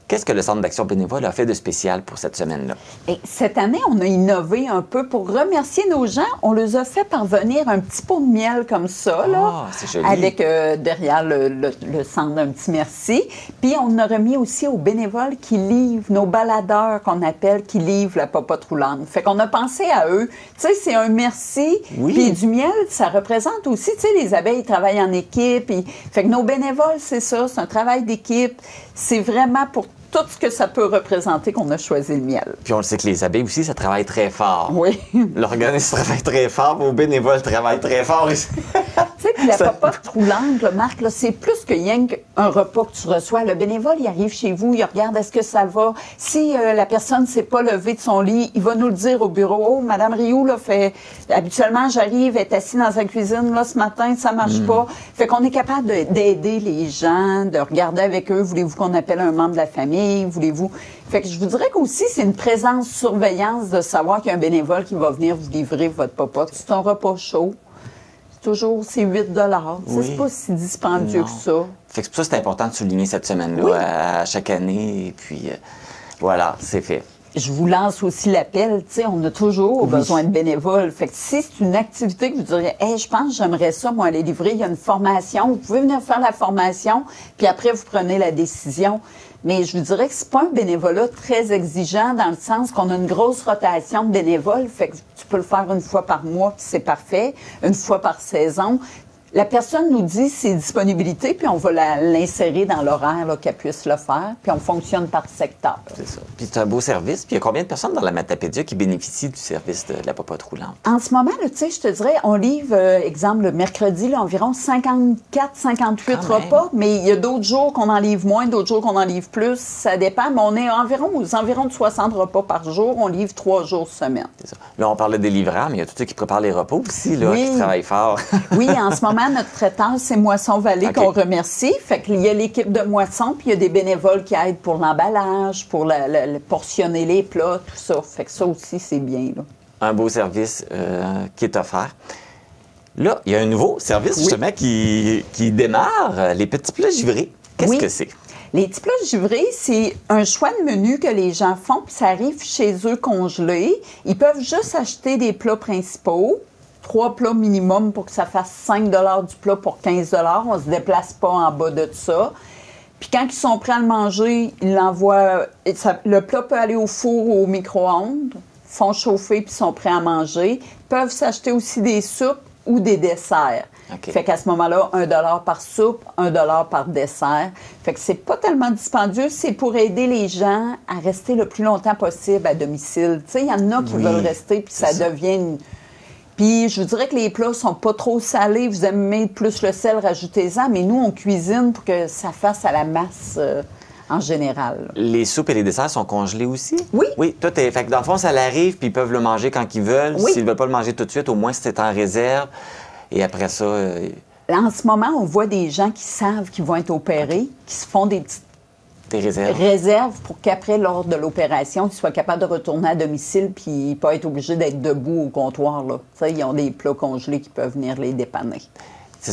S1: Qu'est-ce que le Centre d'action bénévole a fait de spécial pour cette semaine-là?
S15: Et cette année, on a innové un peu pour remercier nos gens. On les a fait parvenir un petit pot de miel comme ça, là,
S1: c'est joli.
S15: avec derrière le centre un petit merci. Puis on a remis aussi aux bénévoles qui livrent, nos baladeurs qu'on appelle, qui livrent la popote roulante. Fait qu'on a pensé à eux. Tu sais, c'est un merci.
S1: Oui.
S15: Puis du miel, ça représente aussi, tu sais, les abeilles travaillent en équipe. Fait que nos bénévoles, c'est ça, c'est un travail d'équipe. C'est vraiment pour tout ce que ça peut représenter qu'on a choisi le miel.
S1: Puis on le sait que les abeilles aussi, ça travaille très fort.
S15: Oui.
S1: L'organisme travaille très fort, vos bénévoles travaillent très fort aussi.
S15: Tu sais, puis la popote roulante, là, Marc, là, c'est plus que rien qu'un repas que tu reçois. Le bénévole, il arrive chez vous, il regarde est-ce que ça va. Si la personne ne s'est pas levée de son lit, il va nous le dire au bureau. Oh, Madame Rioux, là, habituellement, j'arrive, elle est assise dans sa cuisine, là, ce matin, ça marche pas. Fait qu'on est capable d'aider les gens, de regarder avec eux. Voulez-vous qu'on appelle un membre de la famille? Voulez-vous... Fait que je vous dirais qu'aussi, c'est une présence surveillance de savoir qu'il y a un bénévole qui va venir vous livrer votre popote. C'est un repas chaud. Toujours, c'est 8
S1: Oui.
S15: C'est pas si dispendieux que ça.
S1: Fait que c'est pour ça que c'est important de souligner cette semaine-là à chaque année. Et puis, voilà, c'est fait.
S15: Je vous lance aussi l'appel, tu sais, on a toujours besoin de bénévoles. Fait que si c'est une activité que vous diriez, hey, je pense que j'aimerais ça, moi, aller livrer, il y a une formation, vous pouvez venir faire la formation, puis après, vous prenez la décision. Mais je vous dirais que c'est pas un bénévolat très exigeant dans le sens qu'on a une grosse rotation de bénévoles. Fait que tu peux le faire une fois par mois, puis c'est parfait, une fois par saison. La personne nous dit ses disponibilités, puis on va l'insérer dans l'horaire qu'elle puisse le faire, puis on fonctionne par secteur.
S1: C'est ça. Puis c'est un beau service. Puis il y a combien de personnes dans la Matapédia qui bénéficient du service de la popote roulante?
S15: En ce moment, tu sais, je te dirais, on livre, exemple, le mercredi, là, environ 54-58 repas, mais il y a d'autres jours qu'on en livre moins, d'autres jours qu'on en livre plus. Ça dépend, mais on est aux environs de 60 repas par jour. On livre 3 jours semaine. C'est ça.
S1: Là, on parlait des livreurs, mais il y a tous ceux qui préparent les repas aussi, là, qui travaillent fort.
S15: Oui, en ce moment, notre traiteur, c'est Moisson Vallée qu'on remercie. Fait qu'il y a l'équipe de Moisson, puis il y a des bénévoles qui aident pour l'emballage, pour portionner les plats, tout ça. Fait que ça aussi, c'est bien, là.
S1: Un beau service qui est offert. Là, il y a un nouveau service, justement, qui démarre, les petits plats givrés. Qu'est-ce que c'est?
S15: Les petits plats givrés, c'est un choix de menu que les gens font, puis ça arrive chez eux congelé. Ils peuvent juste acheter des plats principaux, 3 plats minimum pour que ça fasse 5 $ du plat pour 15 $. On ne se déplace pas en bas de ça. Puis quand ils sont prêts à le manger, ils l'envoient. Le plat peut aller au four ou au micro-ondes, font chauffer puis sont prêts à manger. Ils peuvent s'acheter aussi des soupes ou des desserts. Fait qu'à ce moment-là, 1 $ par soupe, 1 $ par dessert. Fait que c'est pas tellement dispendieux, c'est pour aider les gens à rester le plus longtemps possible à domicile. Tu sais, il y en a qui veulent rester, puis ça devient une... Puis je vous dirais que les plats sont pas trop salés. Vous aimez plus le sel, rajoutez-en. Mais nous, on cuisine pour que ça fasse à la masse en général.
S1: Les soupes et les desserts sont congelés aussi?
S15: Oui.
S1: Oui, tout est... Fait que dans le fond, ça l'arrive, puis ils peuvent le manger quand ils veulent. S'ils ne veulent pas le manger tout de suite, au moins c'est en réserve. Et après ça...
S15: En ce moment, on voit des gens qui savent qu'ils vont être opérés, qui se font des petites réserves pour qu'après, lors de l'opération, ils soient capables de retourner à domicile puis pas être obligés d'être debout au comptoir. Là. Ils ont des plats congelés qui peuvent venir les dépanner.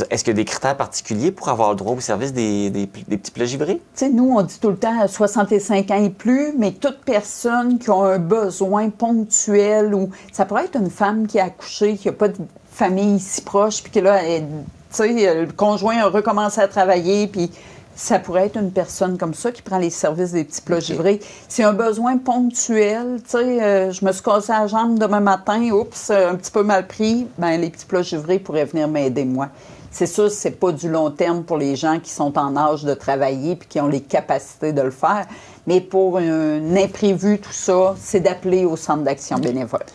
S1: Est-ce qu'il y a des critères particuliers pour avoir le droit au service des petits plats givrés?
S15: T'sais, nous, on dit tout le temps 65 ans et plus, mais toute personne qui a un besoin ponctuel ou ça pourrait être une femme qui a accouché, qui n'a pas de famille si proche, puis que là, le conjoint a recommencé à travailler, puis ça pourrait être une personne comme ça qui prend les services des petits plats givrés. C'est un besoin ponctuel. Je me suis cassé la jambe demain matin, oups, un petit peu mal pris. Ben les petits plats givrés pourraient venir m'aider, moi. C'est sûr, c'est pas du long terme pour les gens qui sont en âge de travailler puis qui ont les capacités de le faire. Mais pour un imprévu, tout ça, c'est d'appeler au centre d'action bénévole.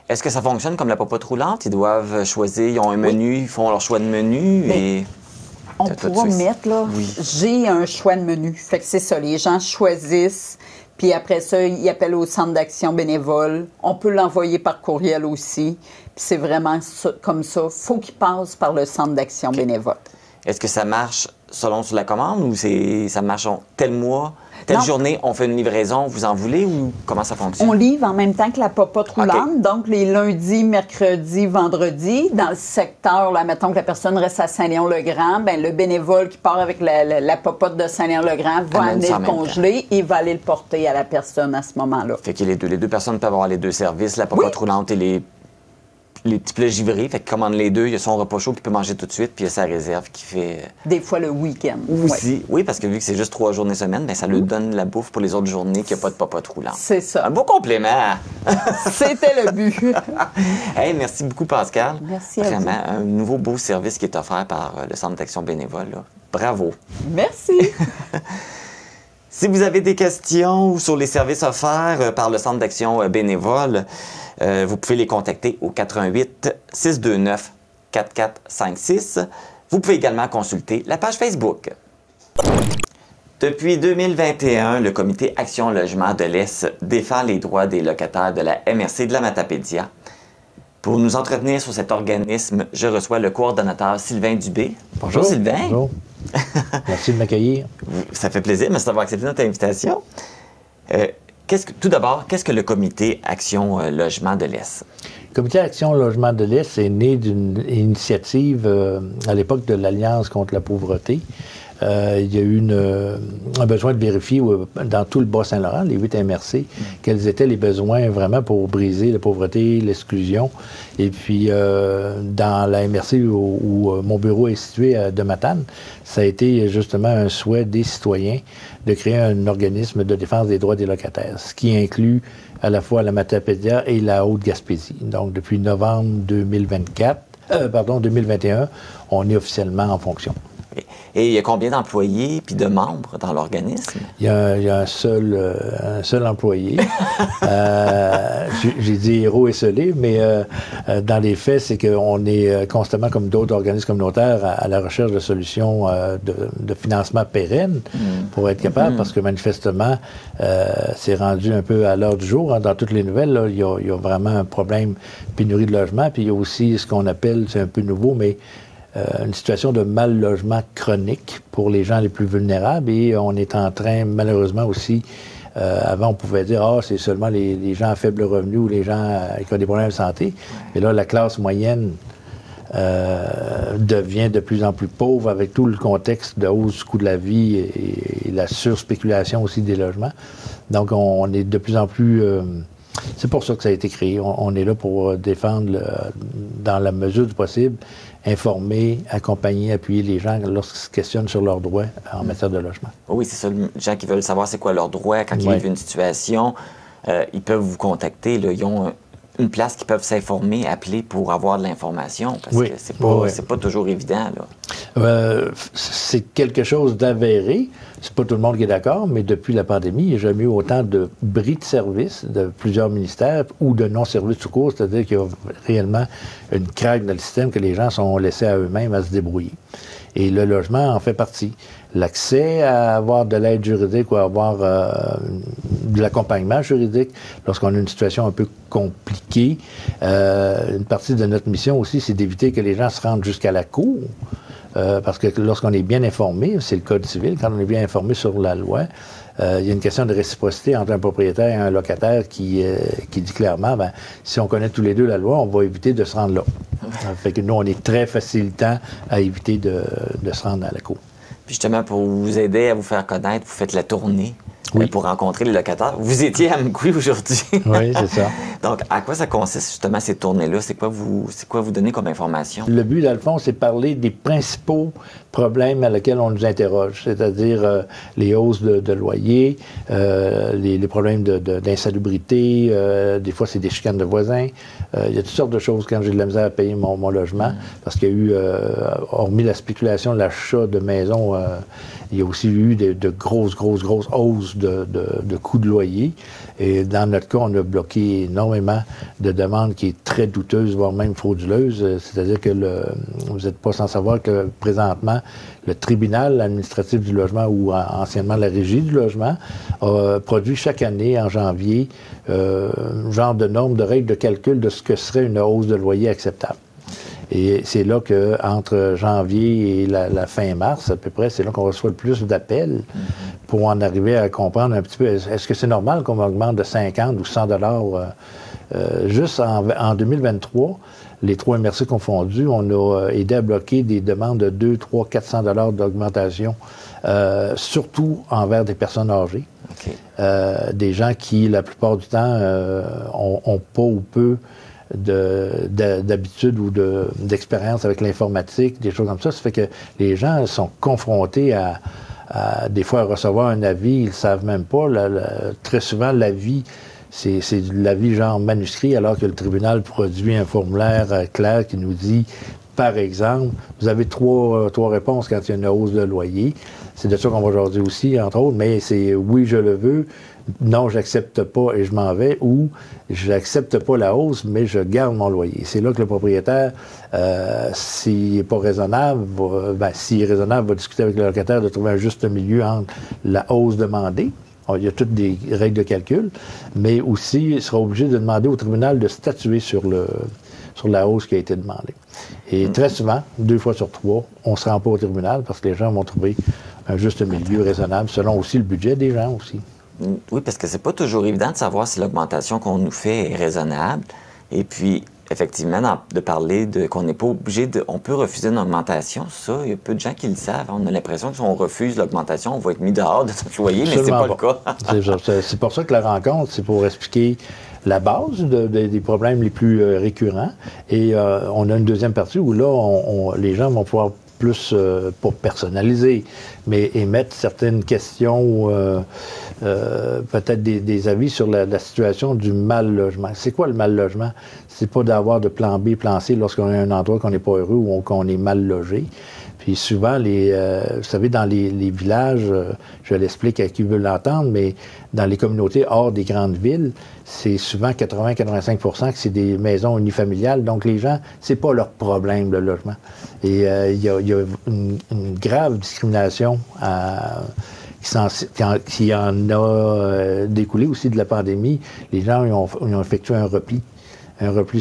S1: Est-ce que ça fonctionne comme la popote roulante? Ils doivent choisir, ils ont un menu, ils font leur choix de menu et...
S15: On pourra mettre, là, j'ai un choix de menu. Fait que c'est ça, les gens choisissent, puis après ça, ils appellent au centre d'action bénévole. On peut l'envoyer par courriel aussi, puis c'est vraiment ça, comme ça. Il faut qu'ils passent par le centre d'action bénévole.
S1: Est-ce que ça marche selon sur la commande ou ça marche tel mois, telle journée, on fait une livraison, vous en voulez ou comment ça fonctionne?
S15: On livre en même temps que la popote roulante, donc les lundis, mercredis, vendredis. Dans le secteur, là, mettons que la personne reste à Saint-Léon-le-Grand, ben le bénévole qui part avec la popote de Saint-Léon-le-Grand va amener le congelé et va aller le porter à la personne à ce moment-là.
S1: Fait que les deux personnes peuvent avoir les deux services, la popote roulante et les petits plats givrés, fait qu'il commande les deux, il y a son repas chaud qu'il peut manger tout de suite, puis il y a sa réserve qui fait...
S15: Des fois le week-end.
S1: Aussi, oui, parce que vu que c'est juste 3 journées semaine, bien, ça lui donne la bouffe pour les autres journées qu'il n'y a pas de popote roulante.
S15: C'est ça.
S1: Un beau complément!
S15: C'était le but.
S1: Hey, merci beaucoup, Pascal.
S15: Merci à
S1: Vraiment,
S15: vous.
S1: un nouveau beau service qui est offert par le Centre d'action bénévole. Là. Bravo!
S15: Merci!
S1: Si vous avez des questions sur les services offerts par le Centre d'action bénévole, vous pouvez les contacter au 88 629 4456. Vous pouvez également consulter la page Facebook. Depuis 2021, le comité Action Logement de l'Est défend les droits des locataires de la MRC de la Matapédia. Pour nous entretenir sur cet organisme, je reçois le coordonnateur Sylvain Dubé. Bonjour Sylvain.
S16: Bonjour. Merci de m'accueillir.
S1: Ça fait plaisir, merci d'avoir accepté notre invitation. Tout d'abord, qu'est-ce que le comité Action Logement de l'Est?
S16: Le comité Action Logement de l'Est est né d'une initiative à l'époque de l'Alliance contre la pauvreté. Il y a eu un besoin de vérifier dans tout le Bas-Saint-Laurent, les 8 MRC, quels étaient les besoins vraiment pour briser la pauvreté, l'exclusion. Et puis, dans la MRC où mon bureau est situé de Matane, ça a été justement un souhait des citoyens de créer un organisme de défense des droits des locataires, ce qui inclut à la fois la Matapédia et la Haute-Gaspésie. Donc, depuis novembre 2021, on est officiellement en fonction.
S1: Et il y a combien d'employés puis de membres dans l'organisme?
S16: Il y a un seul employé. J'ai dit héros esselé, mais dans les faits, c'est qu'on est constamment, comme d'autres organismes communautaires, à la recherche de solutions de financement pérenne pour être capable, parce que manifestement, c'est rendu un peu à l'heure du jour. Hein, dans toutes les nouvelles, là, il y a vraiment un problème pénurie de logement, puis il y a aussi ce qu'on appelle, c'est un peu nouveau, mais une situation de mal-logement chronique pour les gens les plus vulnérables et on est en train, malheureusement aussi, avant on pouvait dire « Ah, c'est seulement les gens à faible revenu ou les gens qui ont des problèmes de santé ». Mais là, la classe moyenne devient de plus en plus pauvre avec tout le contexte de hausse du coût de la vie et la surspéculation aussi des logements. Donc, on est de plus en plus... c'est pour ça que ça a été créé. On est là pour défendre, dans la mesure du possible, informer, accompagner, appuyer les gens lorsqu'ils se questionnent sur leurs droits en matière de logement.
S1: Oui, c'est ça. Les gens qui veulent savoir c'est quoi leurs droits quand ils vivent une situation, ils peuvent vous contacter. Là, ils ont une place qu'ils peuvent s'informer, appeler pour avoir de l'information. Parce que c'est pas toujours évident.
S16: C'est quelque chose d'avéré. C'est pas tout le monde qui est d'accord, mais depuis la pandémie, il n'y a jamais eu autant de bris de service de plusieurs ministères ou de non-service tout court, c'est-à-dire qu'il y a réellement une craque dans le système que les gens sont laissés à eux-mêmes à se débrouiller. Et le logement en fait partie. L'accès à avoir de l'aide juridique ou à avoir de l'accompagnement juridique lorsqu'on a une situation un peu compliquée. Une partie de notre mission aussi, c'est d'éviter que les gens se rendent jusqu'à la cour. Parce que lorsqu'on est bien informé, c'est le Code civil, quand on est bien informé sur la loi, il y a une question de réciprocité entre un propriétaire et un locataire qui dit clairement, ben, si on connaît tous les deux la loi, on va éviter de se rendre là. Fait que nous, on est très facilitant à éviter de se rendre à la cour.
S1: Puis justement, pour vous aider à vous faire connaître, vous faites la tournée pour rencontrer les locataires. Vous étiez à Amqui aujourd'hui.
S16: Oui, c'est ça.
S1: Donc, à quoi ça consiste justement ces tournées-là? C'est quoi vous donnez comme information?
S16: Le but, dans le fond, c'est de parler des principaux problèmes à lesquels on nous interroge, c'est-à-dire les hausses de loyer, les problèmes d'insalubrité, des fois c'est des chicanes de voisins. Il y a toutes sortes de choses quand j'ai de la misère à payer mon logement, parce qu'il y a eu, hormis la spéculation, l'achat de maisons, il y a aussi eu de grosses hausses de coûts de loyer. Et dans notre cas, on a bloqué énormément de demandes qui est très douteuse, voire même frauduleuse. C'est-à-dire que vous n'êtes pas sans savoir que présentement, le tribunal administratif du logement, ou anciennement la régie du logement, a produit chaque année, en janvier, genre de normes, de règles de calcul de ce que serait une hausse de loyer acceptable. Et c'est là qu'entre janvier et la fin mars, à peu près, c'est là qu'on reçoit le plus d'appels pour en arriver à comprendre un petit peu, est-ce que c'est normal qu'on augmente de 50 ou 100 $? Juste en 2023, les 3 MRC confondus, on a aidé à bloquer des demandes de 200, 300, 400 $ d'augmentation, surtout envers des personnes âgées. Okay. Des gens qui, la plupart du temps, ont pas ou peu d'habitude ou d'expérience avec l'informatique, des choses comme ça. Ça fait que les gens sont confrontés à des fois à recevoir un avis, ils ne savent même pas. Très souvent, l'avis, c'est de l'avis genre manuscrit, alors que le tribunal produit un formulaire clair qui nous dit par exemple, vous avez trois réponses quand il y a une hausse de loyer. C'est de ça qu'on va jaser aussi, entre autres, mais c'est oui, je le veux, non, j'accepte pas et je m'en vais, ou j'accepte pas la hausse, mais je garde mon loyer. C'est là que le propriétaire, s'il n'est pas raisonnable, s'il est raisonnable, va discuter avec le locataire de trouver un juste milieu entre la hausse demandée. Il y a toutes des règles de calcul, mais aussi, il sera obligé de demander au tribunal de statuer sur la hausse qui a été demandée. Et très souvent, 2 fois sur 3, on ne se rend pas au tribunal parce que les gens vont trouver un juste milieu raisonnable, selon aussi le budget des gens aussi.
S1: Oui, parce que c'est pas toujours évident de savoir si l'augmentation qu'on nous fait est raisonnable. Et puis, effectivement, de parler qu'on n'est pas obligé de... On peut refuser une augmentation, ça, il y a peu de gens qui le savent. On a l'impression que si on refuse l'augmentation, on va être mis dehors de notre loyer, mais c'est pas le cas.
S16: C'est pour ça que la rencontre, c'est pour expliquer la base des problèmes les plus récurrents. Et on a une deuxième partie où là, les gens vont pouvoir plus, pour personnaliser, mais émettre certaines questions, peut-être des avis sur la situation du mal-logement. C'est quoi le mal-logement? C'est pas d'avoir de plan B, plan C lorsqu'on est à un endroit qu'on n'est pas heureux ou qu'on est mal logé. Puis souvent, vous savez, dans les villages, je l'explique à qui veut l'entendre, mais dans les communautés hors des grandes villes, c'est souvent 80-85 % que c'est des maisons unifamiliales. Donc les gens, c'est pas leur problème, le logement. Et il y a une grave discrimination qui en a découlé aussi de la pandémie. Les gens ils ont effectué un repli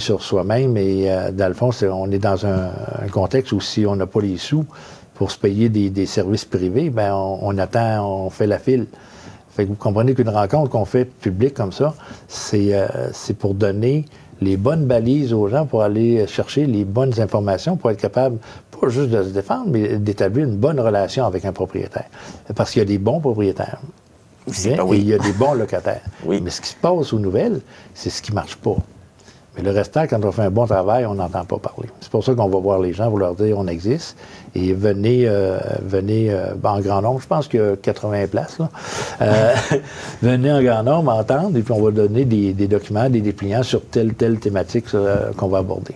S16: sur soi-même. Et dans le fond, on est dans un contexte où si on n'a pas les sous pour se payer des services privés, bien, on attend, on fait la file. Fait que vous comprenez qu'une rencontre qu'on fait publique comme ça, c'est pour donner les bonnes balises aux gens pour aller chercher les bonnes informations pour être capable, pas juste de se défendre, mais d'établir une bonne relation avec un propriétaire. Parce qu'il y a des bons propriétaires. Et il y a des bons locataires. Oui. Mais ce qui se passe aux nouvelles, c'est ce qui ne marche pas. Mais le restant, quand on fait un bon travail, on n'entend pas parler. C'est pour ça qu'on va voir les gens, pour leur dire on existe. Et venez en grand nombre. Je pense qu'il y a 80 places. Là. Venez en grand nombre, entendre, et puis on va donner des documents, des dépliants sur telle thématique qu'on va aborder.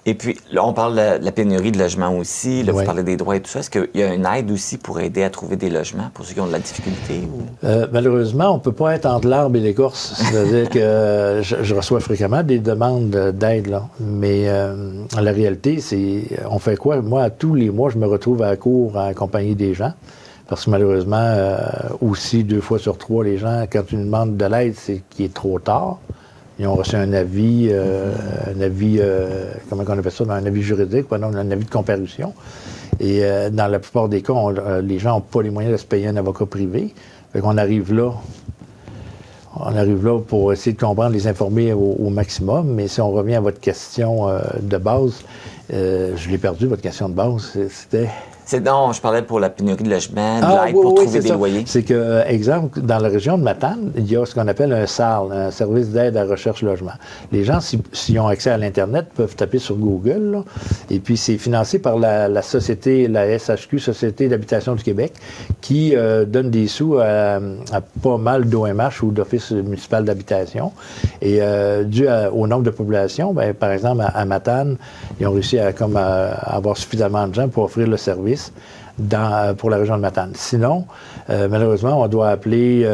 S1: Et puis, là, on parle de la pénurie de logements aussi. Là, vous parlez des droits et tout ça. Est-ce qu'il y a une aide aussi pour aider à trouver des logements pour ceux qui ont de la difficulté? Ou...
S16: malheureusement, on ne peut pas être entre l'arbre et l'écorce. C'est-à-dire que je reçois fréquemment des demandes d'aide, là. Mais la réalité, c'est... On fait quoi? Moi, tous les mois, je me retrouve à la cour à accompagner des gens. Parce que malheureusement, aussi, 2 fois sur 3, les gens, quand ils demandent de l'aide, c'est qu'il est trop tard. Ils ont reçu un avis, comment on appelle ça, un avis juridique, un avis de comparution. Et dans la plupart des cas, les gens n'ont pas les moyens de se payer un avocat privé. Fait qu'on arrive là. On arrive là pour essayer de comprendre, les informer au maximum. Mais si on revient à votre question de base, je l'ai perdu, votre question de base. C'était...
S1: Non, je parlais pour la pénurie de logements, de l'aide pour trouver des loyers.
S16: C'est que, exemple, dans la région de Matane, il y a ce qu'on appelle un SAL, un service d'aide à recherche logement. Les gens, s'ils ont accès à l'Internet, peuvent taper sur Google, là, et puis c'est financé par la société, la SHQ, Société d'habitation du Québec, qui donne des sous à pas mal d'OMH ou d'office municipal d'habitation. Et dû au nombre de population, bien, par exemple, à Matane, ils ont réussi à avoir suffisamment de gens pour offrir le service pour la région de Matane. Sinon, malheureusement, on doit appeler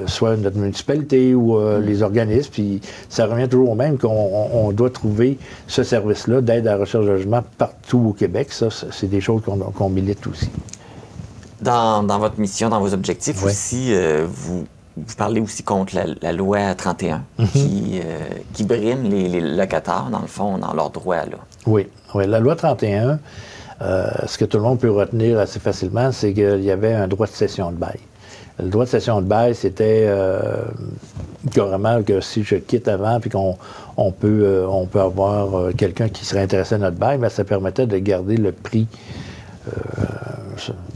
S16: soit notre municipalité ou les organismes, puis ça revient toujours au même qu'on doit trouver ce service-là d'aide à la recherche de logement partout au Québec. Ça, c'est des choses qu'on milite aussi.
S1: Dans votre mission, dans vos objectifs aussi, vous parlez aussi contre la loi 31 qui brime les locataires, dans le fond, dans leurs droits. Là.
S16: Oui, la loi 31... ce que tout le monde peut retenir assez facilement, c'est qu'il y avait un droit de cession de bail. Le droit de cession de bail, c'était carrément que si je quitte avant puis qu'on peut avoir quelqu'un qui serait intéressé à notre bail, bien, ça permettait de garder le prix,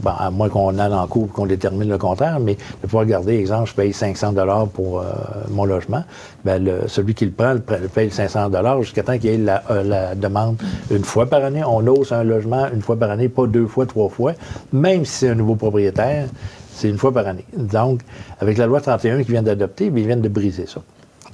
S16: à moins qu'on aille en cours et qu'on détermine le contraire, mais de pouvoir garder, exemple, je paye 500 $ pour mon logement, bien, celui qui le prend, paye 500 $ jusqu'à temps qu'il y ait la demande une fois par année. On ose un logement une fois par année, pas 2 fois, 3 fois, même si c'est un nouveau propriétaire, c'est une fois par année. Donc, avec la loi 31 qu'ils viennent d'adopter, ils viennent de briser ça,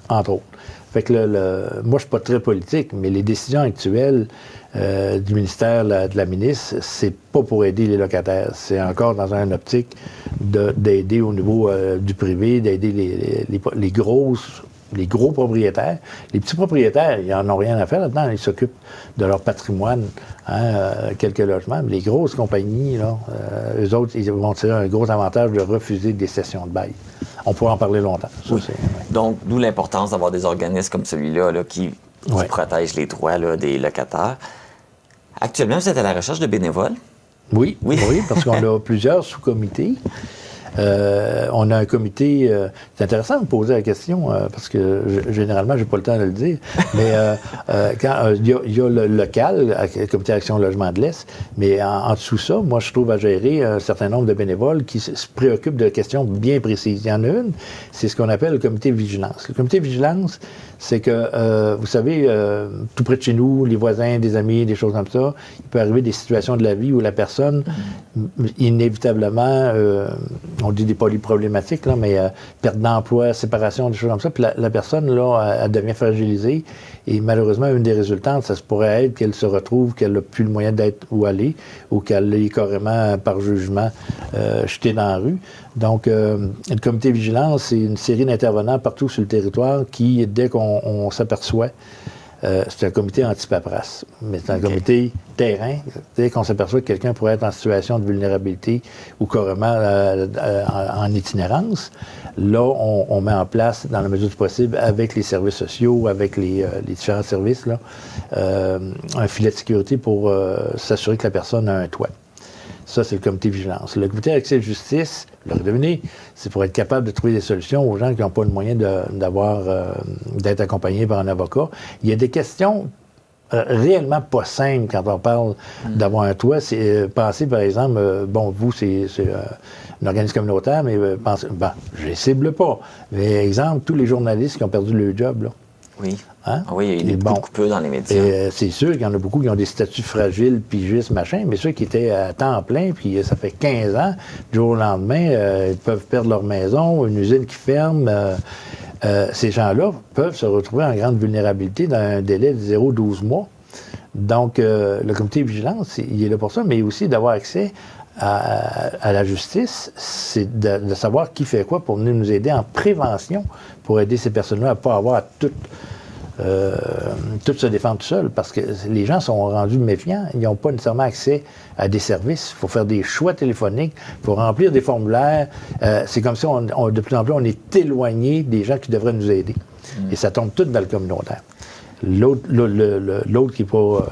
S16: entre autres. Fait que moi, je ne suis pas très politique, mais les décisions actuelles du ministère de la ministre, c'est pas pour aider les locataires. C'est encore dans une optique d'aider au niveau du privé, d'aider les gros propriétaires. Les petits propriétaires, ils n'en ont rien à faire là-dedans. Ils s'occupent de leur patrimoine, quelques logements. Mais les grosses compagnies, là, eux autres, ils vont tirer un gros avantage de refuser des cessions de bail. On pourrait en parler longtemps. Ça,
S1: oui. Donc, d'où l'importance d'avoir des organismes comme celui-là là, qui protègent les droits là, des locataires. Actuellement, vous êtes à la recherche de bénévoles?
S16: Oui, parce qu'on a plusieurs sous-comités. On a un comité... c'est intéressant de me poser la question, parce que généralement, je n'ai pas le temps de le dire, mais quand il y a le local, le comité Action Logement de l'Est, mais en dessous de ça, moi, je trouve à gérer un certain nombre de bénévoles qui se préoccupent de questions bien précises. Il y en a une, c'est ce qu'on appelle le comité vigilance. Le comité vigilance, c'est que, vous savez, tout près de chez nous, les voisins, des amis, des choses comme ça, il peut arriver des situations de la vie où la personne, inévitablement, on dit des polyproblématiques, là, mais perte d'emploi, séparation, des choses comme ça, puis la personne, là, elle devient fragilisée, et malheureusement, une des résultantes, ça se pourrait être qu'elle se retrouve, qu'elle n'a plus le moyen d'être où aller, ou qu'elle est carrément, par jugement, jetée dans la rue. Donc, le comité vigilance, c'est une série d'intervenants partout sur le territoire qui, dès qu'on s'aperçoit, c'est un comité anti-paperasse, mais c'est un comité terrain. Dès qu'on s'aperçoit que quelqu'un pourrait être en situation de vulnérabilité ou carrément en itinérance, là, on met en place, dans la mesure du possible, avec les services sociaux, avec les différents services, là, un filet de sécurité pour s'assurer que la personne a un toit. Ça, c'est le comité vigilance. Le comité accès et justice, le devenez, c'est pour être capable de trouver des solutions aux gens qui n'ont pas le moyen d'être accompagnés par un avocat. Il y a des questions réellement pas simples quand on parle d'avoir un toit. C'est penser, par exemple, vous, c'est un organisme communautaire, mais pensez, je les cible pas. Mais exemple, tous les journalistes qui ont perdu leur job, là.
S1: Oui. Hein? Oui, il y a beaucoup peu dans les médias.
S16: C'est sûr qu'il y en a beaucoup qui ont des statuts fragiles, pigistes, machin, mais ceux qui étaient à temps plein, puis ça fait 15 ans, du jour au lendemain, ils peuvent perdre leur maison, une usine qui ferme. Ces gens-là peuvent se retrouver en grande vulnérabilité dans un délai de 0-12 mois. Donc, le comité de vigilance, il est là pour ça, mais aussi d'avoir accès à la justice, c'est de savoir qui fait quoi pour venir nous aider en prévention, pour aider ces personnes-là à ne pas avoir tout se défendre tout seul, parce que les gens sont rendus méfiants, ils n'ont pas nécessairement accès à des services, il faut faire des choix téléphoniques, il faut remplir des formulaires, c'est comme si de plus en plus on est éloigné des gens qui devraient nous aider. Et ça tombe tout dans le communautaire. L'autre qui est pas...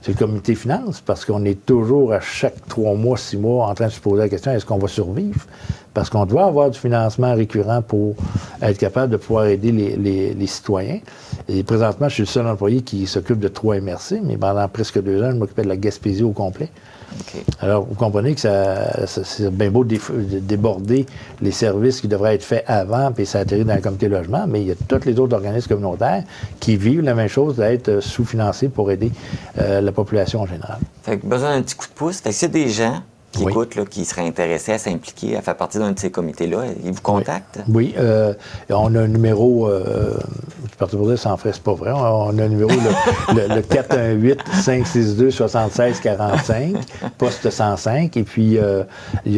S16: c'est le comité finance, parce qu'on est toujours à chaque 3 mois, 6 mois en train de se poser la question, est-ce qu'on va survivre? Parce qu'on doit avoir du financement récurrent pour être capable de pouvoir aider les citoyens. Et présentement, je suis le seul employé qui s'occupe de 3 MRC, mais pendant presque 2 ans, je m'occupais de la Gaspésie au complet. Okay. Alors, vous comprenez que c'est bien beau de déborder les services qui devraient être faits avant, puis ça atterrit dans le comité logement, mais il y a tous les autres organismes communautaires qui vivent la même chose d'être sous-financés pour aider la population en général.
S1: Fait que besoin d'un petit coup de pouce. Fait que s'il y a des gens qui écoutent, là, qui seraient intéressés à s'impliquer, à faire partie d'un de ces comités-là, ils vous contactent?
S16: Oui. On a un numéro, je partais pour dire sans frais, c'est pas vrai. On a un numéro, le 418-562-7645, poste 105. Et puis,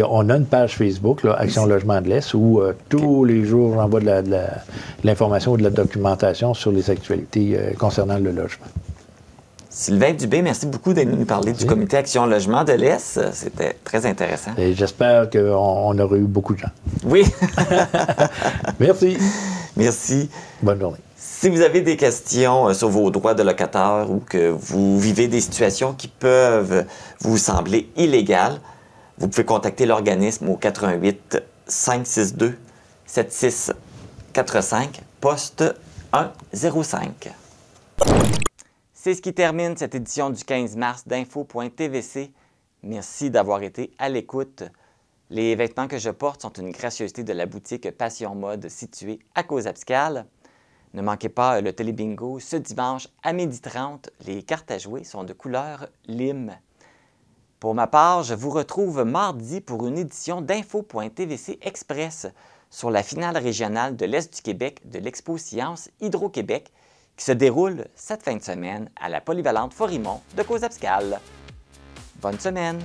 S16: on a une page Facebook, là, Action Logement de l'Est, où tous les jours, j'envoie de l'information ou de la documentation sur les actualités concernant le logement.
S1: Sylvain Dubé, merci beaucoup d'être venu nous parler du comité Action Logement de l'Est. C'était très intéressant.
S16: Et j'espère qu'on aurait eu beaucoup de gens.
S1: Oui.
S16: Merci.
S1: Merci.
S16: Bonne journée.
S1: Si vous avez des questions sur vos droits de locataire ou que vous vivez des situations qui peuvent vous sembler illégales, vous pouvez contacter l'organisme au 88 562 7645, poste 105. C'est ce qui termine cette édition du 15 mars d'Info.tvc. Merci d'avoir été à l'écoute. Les vêtements que je porte sont une gracieuseté de la boutique Passion Mode située à Causa-Abscale. Ne manquez pas le télébingo ce dimanche à 12h30. Les cartes à jouer sont de couleur lime. Pour ma part, je vous retrouve mardi pour une édition d'Info.tvc Express. sur la finale régionale de l'Est du Québec de l'Expo Sciences Hydro-Québec qui se déroule cette fin de semaine à la polyvalente Forimont de Causeapscal. Bonne semaine!